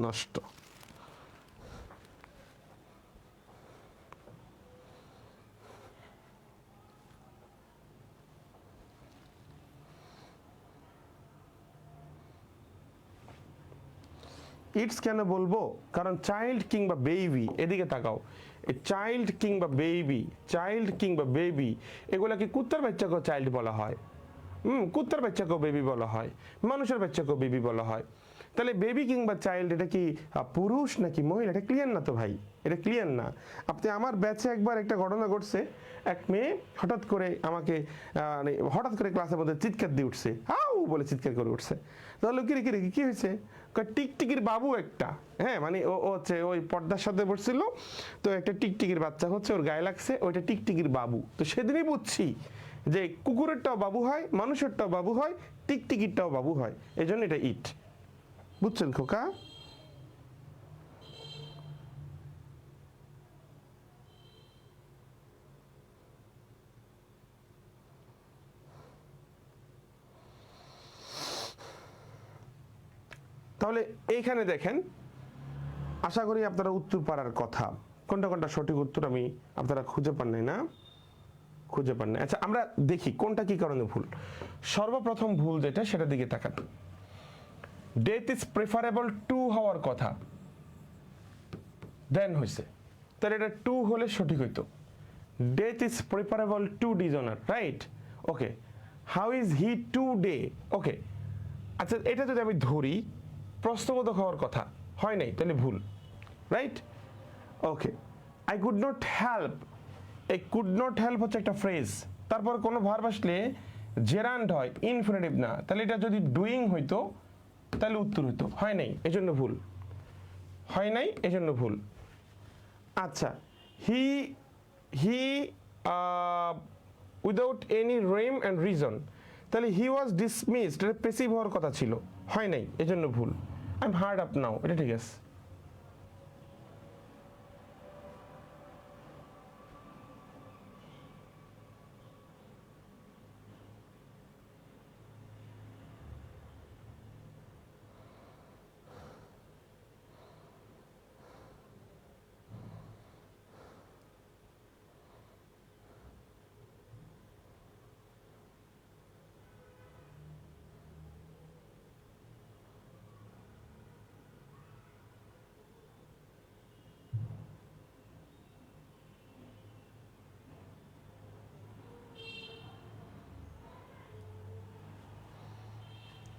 নষ্ট। ইটস কেন বলবো? কারণ চাইল্ড কিংবা বেবি, এদিকে তাকাও, চাইল্ড কিংবা বেবি, চাইল্ড কিংবা বেবি এগুলাকে কুত্তার বাচ্চাকেও চাইল্ড বলা হয়, কুত্তার বাচ্চাকেও বেবি বলা হয়, মানুষের বাচ্চাকেও বেবি বলা হয়। তাহলে বেবি কিংবা চাইল্ড এটা কি পুরুষ নাকি মহিলা? এটা ক্লিয়ার না তো ভাই, এটা ক্লিয়ার না। আপনি আমার ব্যাচে একবার একটা ঘটনা ঘটছে, এক মেয়ে হঠাৎ করে আমাকে হঠাৎ করে ক্লাসের মধ্যে চিৎকার দিয়ে উঠছে, হাউ বলে চিৎকার করে উঠছে। তাহলে কি হয়েছে? টিকটিকির বাবু একটা, হ্যাঁ মানে ও হচ্ছে ওই পর্দার সাথে বসছিল, তো একটা টিকটিকির বাচ্চা হচ্ছে ওর গায়ে লাগছে, ওইটা টিকটিকির বাবু। তো সেদিনই বুঝছি যে কুকুরেরটাও বাবু হয়, মানুষেরটাও বাবু হয়, টিকটিকিরটাও বাবু হয়, এই জন্য এটা ইট। বুঝছেন খোকা? তাহলে এইখানে দেখেন, আশা করি আপনারা উত্তর পারার কথা। কোনটা কোনটা সঠিক উত্তর আমি আপনারা খুঁজে পান নাই না? খুঁজে পান নাই। আচ্ছা আমরা দেখি কোনটা কি কারণে ভুল। সর্বপ্রথম ভুল যেটা, সেটার দিকে তাকান। ডেথ ইজ প্রেফারেবল টু হওয়ার কথা, দেন হয়েছে, তাহলে এটা টু হলে সঠিক হইতো। Death is preferable to dishonour, right? Okay. How is he today? Okay. আচ্ছা এটা যদি আমি ধরি প্রশ্নবোধক হওয়ার কথা, হয় নাই, তাহলে ভুল, right? Okay. I could not help, এই কুড নট হেল্প হচ্ছে একটা ফ্রেজ, তারপর কোনো ভার্ব আসলে জেরান্ড হয়, ইনফিনিটিভ না, তাহলে এটা যদি ডুইং হইতো তাহলে উত্তর হইতো। হয় নাই, এজন্য ভুল। হয় নাই, এজন্য ভুল। আচ্ছা, he he without any rhyme and reason, তাহলে হি ওয়াজ ডিসমিসড, এটা পেসিভ হওয়ার কথা ছিল, হয় নাই, এজন্য ভুল। আই এম হার্ড আপ নাও, এটা ঠিক আছে।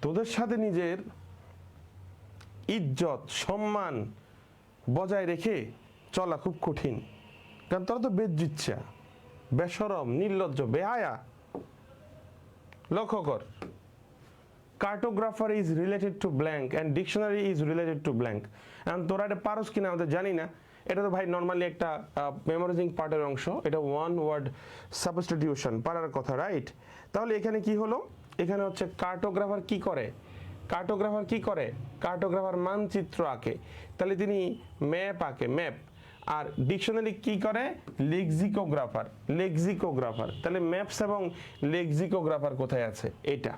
তোদের সাথে নিজের ইজ্জত সম্মান বজায় রেখে চলা খুব কঠিন, কারণ তোরা তো বেজ্জিচ্ছা, বেশরম, নির্লজ্জ, বেহায়া। লক্ষ্য কর, cartographer is related to blank and dictionary is related to blank. এখন তোরা এটা পারস কিনা আমাদের জানি না, এটা তো ভাই নর্মালি একটা মেমোরাইজিং পার্টের অংশ, এটা ওয়ান ওয়ার্ড সাবস্টিটিউশন পারার কথা, রাইট? তাহলে এখানে কি হলো, এখানে হচ্ছে কার্টোগ্রাফার কি করে, কার্টোগ্রাফার কি করে, কার্টোগ্রাফার মানচিত্র আঁকে, তাহলে তিনি ম্যাপ আঁকে, ম্যাপ। আর ডিকশনারি কি করে, লেক্সিকোগ্রাফার, লেক্সিকোগ্রাফার। তাহলে ম্যাপস এবং লেক্সিকোগ্রাফার কোথায় আছে, এটা।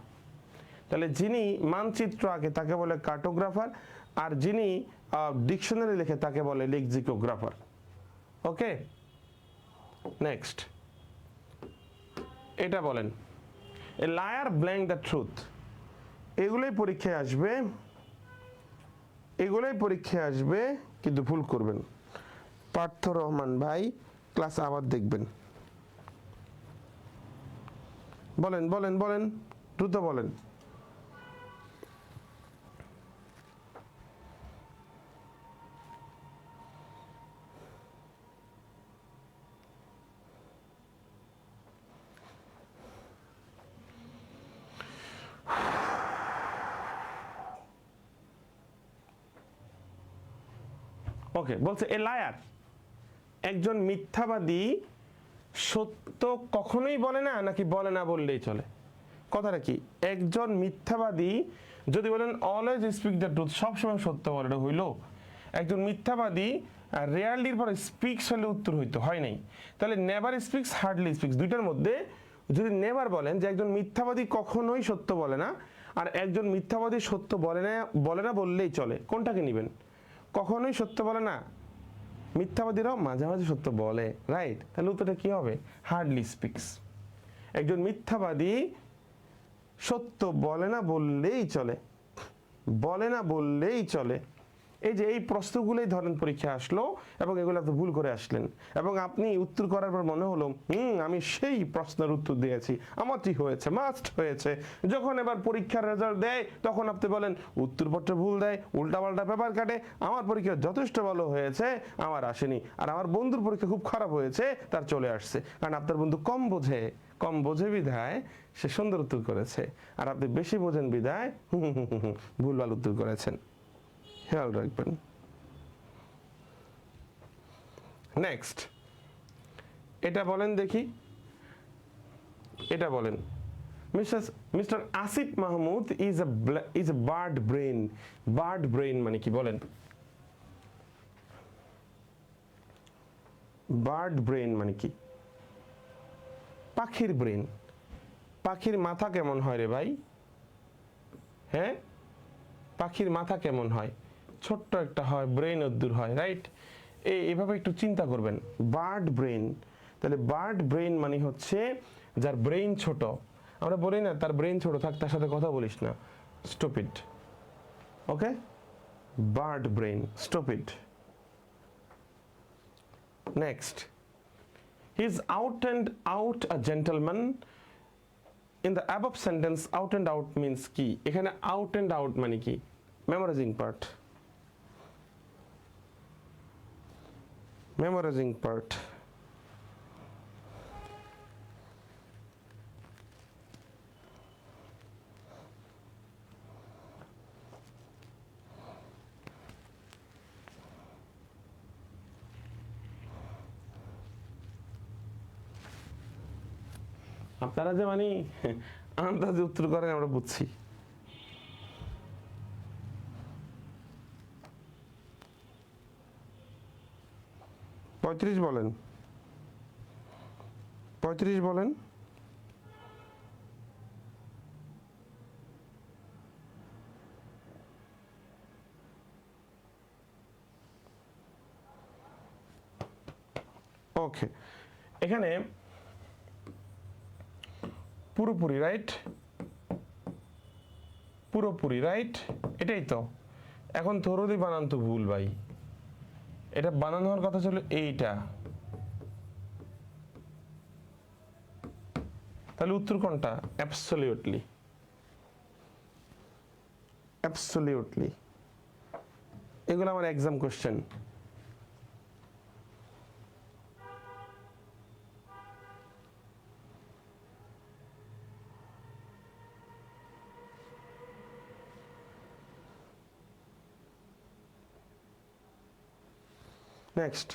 তাহলে যিনি মানচিত্র আঁকে তাকে বলে কার্টোগ্রাফার, আর যিনি ডিকশনারি লেখে তাকে বলে লেক্সিকোগ্রাফার। ওকে, নেক্সট এটা বলেন, a liar blank the truth. এগুলোই পরীক্ষায় আসবে, এগুলোই পরীক্ষায় আসবে, কিন্তু ভুল করবেন। পার্থ রহমান ভাই ক্লাস আবার দেখবেন। বলেন বলেন বলেন, দ্রুত বলেন। ওকে, বলছে এ লায়ার, একজন মিথ্যাবাদী সত্য কখনোই বলে না, নাকি বলে না বললেই চলে? কথাটা কি, একজন মিথ্যাবাদী যদি বলেন অলওয়েজ স্পিক দ্য ট্রুথ, সবসময় সত্য বলে, এটা হইল? একজন মিথ্যাবাদী রেয়ারলির পরে স্পিক্স হলে উত্তর হইতো, হয় নাই। তাহলে নেভার স্পিক্স, হার্ডলি স্পিক্স, দুইটার মধ্যে যদি নেভার বলেন যে একজন মিথ্যাবাদী কখনোই সত্য বলে না, আর একজন মিথ্যাবাদী সত্য বলে না, বলে না বললেই চলে, কোনটাকে নেবেন? কখনোই সত্য বলে না, মিথ্যাবাদীরাও মাঝে মাঝে সত্য বলে, রাইট? তাহলে উত্তরটা কি হবে, হার্ডলি স্পিক্স। একজন মিথ্যাবাদী সত্য বলে না বললেই চলে, বলে না বললেই চলে। এই যে এই প্রশ্নগুলোই ধরেন পরীক্ষা আসলো, এবং এগুলো তো ভুল করে আসলেন, এবং আপনি উত্তর করার পর মনে হলো আমি সেই প্রশ্নের উত্তর দিয়েছি, আমার ঠিক হয়েছে, মাস্ট হয়েছে। যখন এবার পরীক্ষার রেজাল্ট দেয় তখন আপনি বলেন উত্তরপত্র ভুল দেয়, উল্টাপাল্টা পেপার কাটে, আমার পরীক্ষা যথেষ্ট ভালো হয়েছে, আমার আসেনি, আর আমার বন্ধুর পরীক্ষা খুব খারাপ হয়েছে, তার চলে আসছে। কারণ আপনার বন্ধু কম বোঝে, কম বোঝে বিধায় সে সুন্দর উত্তর করেছে, আর আপনি বেশি বোঝেন বিধায় ভুলভাল উত্তর করেছেন। খেয়াল রাখবেন। নেক্সট এটা বলেন দেখি, এটা বলেন, mister Asif Mahmud is a bird brain. Bird brain মানে কি বলেন? বার্ড ব্রেন মানে কি? পাখির ব্রেন। পাখির মাথা কেমন হয় রে ভাই? হ্যাঁ, পাখির মাথা কেমন হয়? ছোট্ট একটা হয়, ব্রেন অদ্দূর হয়, রাইট? এইভাবে একটু চিন্তা করবেন, বার্ড ব্রেন। তাহলে বার্ড ব্রেন মানে হচ্ছে যার ব্রেন ছোট। আমরা বলি না তার ব্রেন ছোট, থাক তার সাথে কথা বলিস না, stupid. Okay, bird brain, stupid. Next, he is out and out a gentleman. In the above sentence out and out means কি? এখানে আউট অ্যান্ড আউট মানে কি? Memorising part, memorizing part. আপনারা যে মানে আন্দাজে উত্তর করেন আমরা বুঝছি। পঁয়ত্রিশ বলেন, 35 বলেন। ওকে, এখানে পুরোপুরি রাইট, পুরোপুরি রাইট, এটাই তো। এখন থরোদি বানান তো ভুল ভাই, এটা বানানো হওয়ার কথা ছিল এইটা, তাহলে উত্তর কোনটা? Absolutely, absolutely. এগুলো আমার এক্সাম কোশ্চেন। নেক্সট,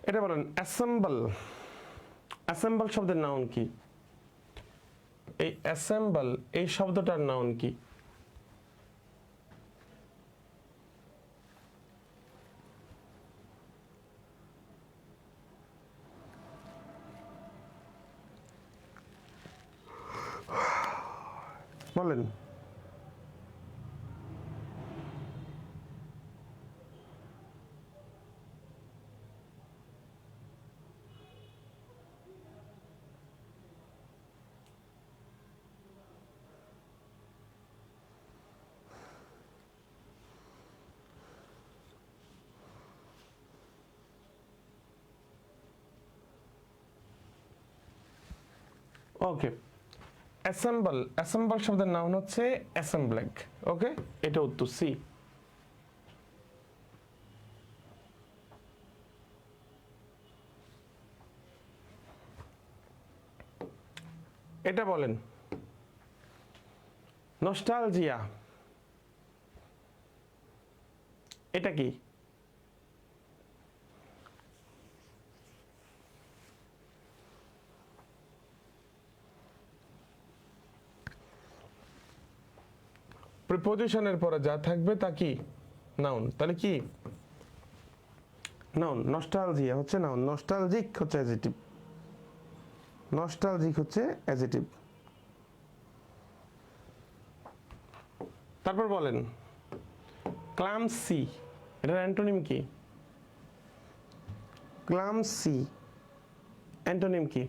এটা বলেন অ্যাসেম্বল। অ্যাসেম্বল শব্দের নাউন কি? এই অ্যাসেম্বল এই শব্দটার নাউন কি? বলেন। ওকে, অ্যাসেম্বল, অ্যাসেম্বল শব্দের নাউন হচ্ছে অ্যাসেম্বলেগ। ওকে, এটা উত্তর সি। এটা বলেন নস্টালজিয়া, এটা কি? প্রিপোজিশনের পরে যা থাকবে তা কি? নাউন। তাহলে কি? নাউন। নস্টালজিয়া হচ্ছে নাউন, নস্টালজিক হচ্ছে অ্যাডজেক্টিভ, নস্টালজিক হচ্ছে অ্যাডজেক্টিভ। তারপর বলেন ক্লামসি, এটার অ্যান্টোনিম কি? ক্লামসি অ্যান্টোনিম কি?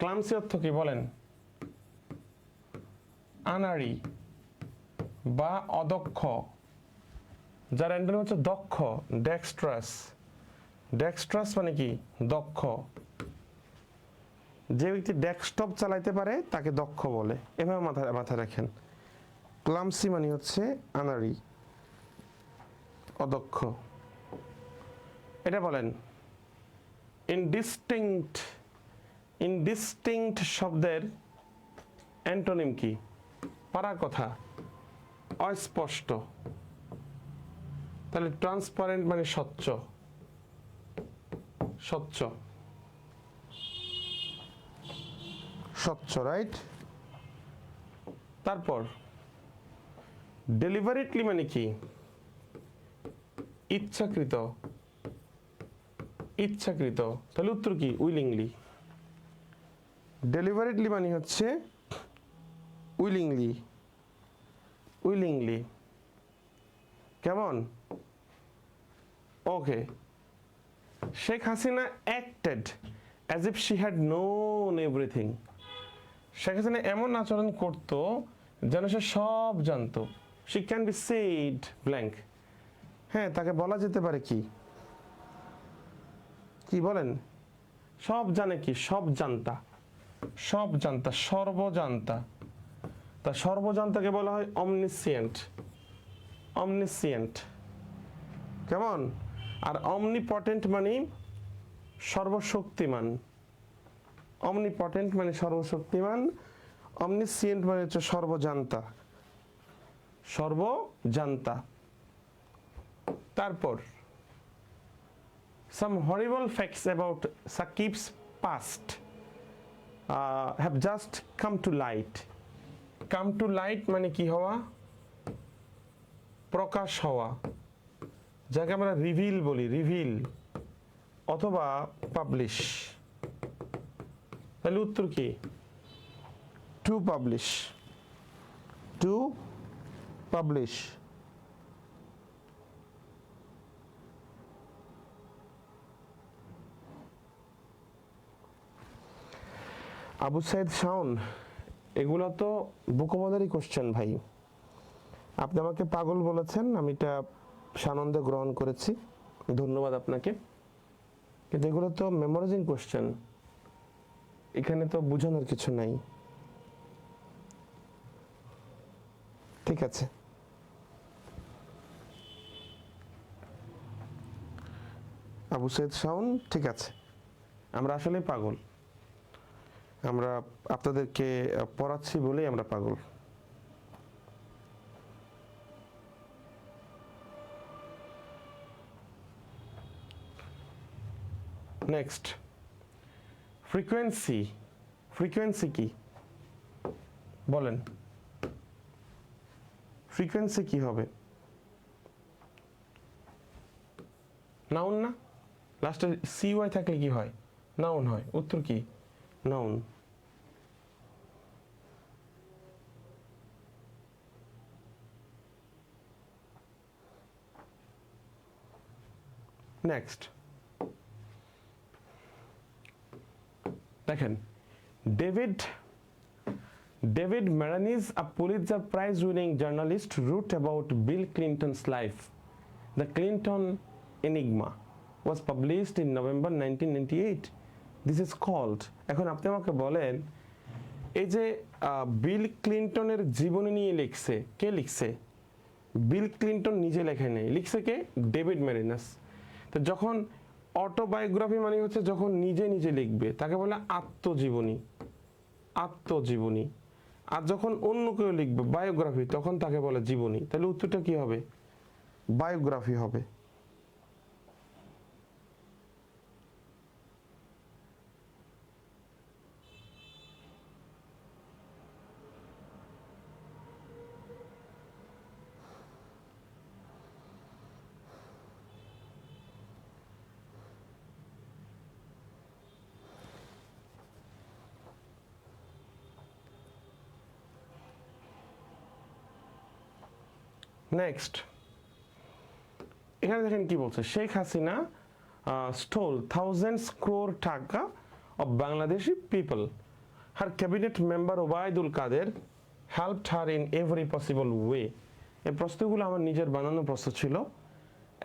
ক্লামসি অর্থ কি বলেন? আনাড়ি বা অদক্ষ, যার অ্যান্টোনিম হচ্ছে দক্ষ, ডেক্সট্রাস। ডেক্সট্রাস মানে কি? দক্ষ। যে ব্যক্তি ডেস্কটপ চালাইতে পারে তাকে দক্ষ বলে, এভাবে মাথায় রাখেন। ক্লামসি মানে হচ্ছে আনাড়ি, অদক্ষ। এটা বলেন ইনডিস্টিংক্ট। ইনডিস্টিংক্ট শব্দের অ্যান্টোনিম কি? পারা কথা, অস্পষ্ট। তাহলে ট্রান্সপারেন্ট মানে স্বচ্ছ, স্বচ্ছ, স্বচ্ছ, রাইট। তারপর ডেলিভারিটলি মানে কি? ইচ্ছাকৃত, ইচ্ছাকৃত। তাহলে উত্তর কি? উইলিংলি। ডেলিভারিটলি মানে হচ্ছে উইলিংলি, উইলিংলি। কেমন? Okay, Sheikh Hasina acted as if she had known everything. Sheikh Hasina এমন আচরণ করত যেন সে সব জানতো। She can be said blank. হ্যাঁ, তাকে বলা যেতে পারে কি? কি বলেন? সব জানে কি? সব জানতা, সব জানতা, সর্বজান্তা। তা সর্বজান্তাকে বলা হয় অমনিসিয়েন্ট, অমনিসিয়েন্ট। কেমন? আর অমনিপটেন্ট মানে সর্বশক্তিমান। অমনিপটেন্ট মানে সর্বশক্তিমান, অমনিসিয়েন্ট মানে হচ্ছে সর্বজান্তা, সর্বজান্তা। তারপর some horrible facts about Saqib's past have just come to light. Come to light মানে কি হওয়া? প্রকাশ হওয়া, যাকে আমরা রিভিল বলি, রিভিল অথবা পাবলিশ। তাহলে উত্তর কি? To publish, to publish. Abu Saeed Shaon, এগুলো তো ভোকাবুলারি কোশ্চেন ভাই। আপনি আমাকে পাগল বলেছেন, আমি এটা সানন্দে গ্রহণ করেছি, ধন্যবাদ আপনাকে। কিন্তু এগুলো তো মেমোরাইজিং কোশ্চেন, এখানে তো বোঝানোর কিছু নাই। ঠিক আছে, আবু সাইদ শাওন, ঠিক আছে, আমরা আসলে পাগল, আমরা আপনাদেরকে পড়াচ্ছি বলেই আমরা পাগল। Next, frequency. ফ্রিকোয়েন্সি কি বলেন? ফ্রিকোয়েন্সি কি হবে? নাউন না? লাস্টে সিওয়াই থাকলে কি হয়? নাউন হয়। উত্তর কি? নাউন। নেক্সট দেখেন, David Marani's, a Pulitzer Prize winning journalist, wrote about Bill Clinton's life. The Clinton Enigma was published in November 1998. This is called, এখন আপনি আমাকে বলেন, এই যে বিল ক্লিনটনের জীবনী নিয়ে লিখছে, কে লিখছে? বিল ক্লিনটন নিজে লেখে নেই, লিখছে কে? David marinas. তো যখন অটোবায়োগ্রাফি মানে হচ্ছে যখন নিজে নিজে লিখবে তাকে বলে আত্মজীবনী, আত্মজীবনী। আর যখন অন্য কেউ লিখবে বায়োগ্রাফি, তখন তাকে বলে জীবনী। তাহলে উত্তরটা কি হবে? বায়োগ্রাফি হবে। নেক্সট, এখানে দেখেন কি বলছে, Sheikh Hasina stole thousands crore টাকা of Bangladeshi people. Her cabinet member Obaidul Quader helped her in every possible way. এই প্রশ্নগুলো আমার নিজের বানানো প্রশ্ন ছিল।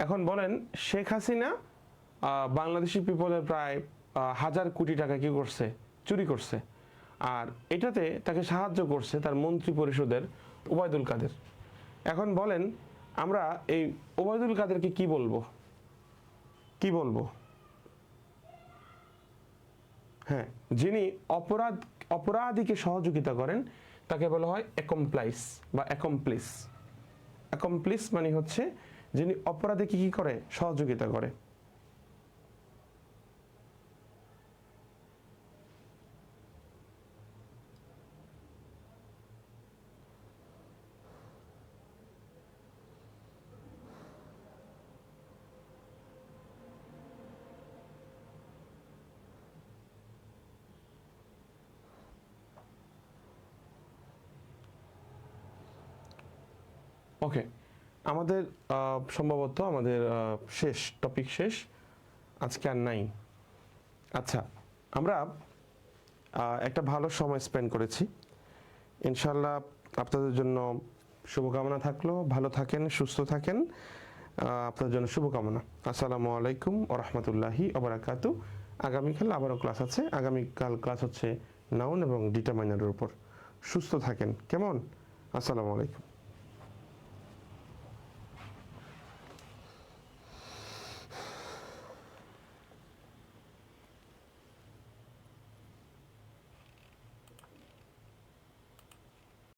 এখন বলেন, শেখ হাসিনা বাংলাদেশি পিপলের প্রায় 1000 কোটি টাকা কি করছে? চুরি করছে। আর এটাতে তাকে সাহায্য করছে তার মন্ত্রী পরিষদের ওবায়দুল কাদের। এখন বলেন, আমরা এই ওবায়দুল কাদেরকে কি বলবো? কি বলবো? হ্যাঁ, যিনি অপরাধীকে সহযোগিতা করেন তাকে বলা হয় অ্যাকমপ্লাইস বা অ্যাকমপ্লিস। অ্যাকমপ্লিস মানে হচ্ছে যিনি অপরাধীকে কি করে? সহযোগিতা করে। ওকে, আমাদের সম্ভবত আমাদের শেষ টপিক, শেষ, আজকে আর নাই। আচ্ছা, আমরা একটা ভালো সময় স্পেন্ড করেছি, ইনশাল্লাহ আপনাদের জন্য শুভকামনা থাকলো। ভালো থাকেন, সুস্থ থাকেন, আপনাদের জন্য শুভকামনা। আসসালামু আলাইকুম ওয়া রাহমাতুল্লাহি ওয়া বারাকাতুহু। আগামীকাল আবারও ক্লাস আছে। আগামীকাল ক্লাস হচ্ছে নাউন এবং ডিটারমাইনারের উপর। সুস্থ থাকেন, কেমন? আসসালামু আলাইকুম।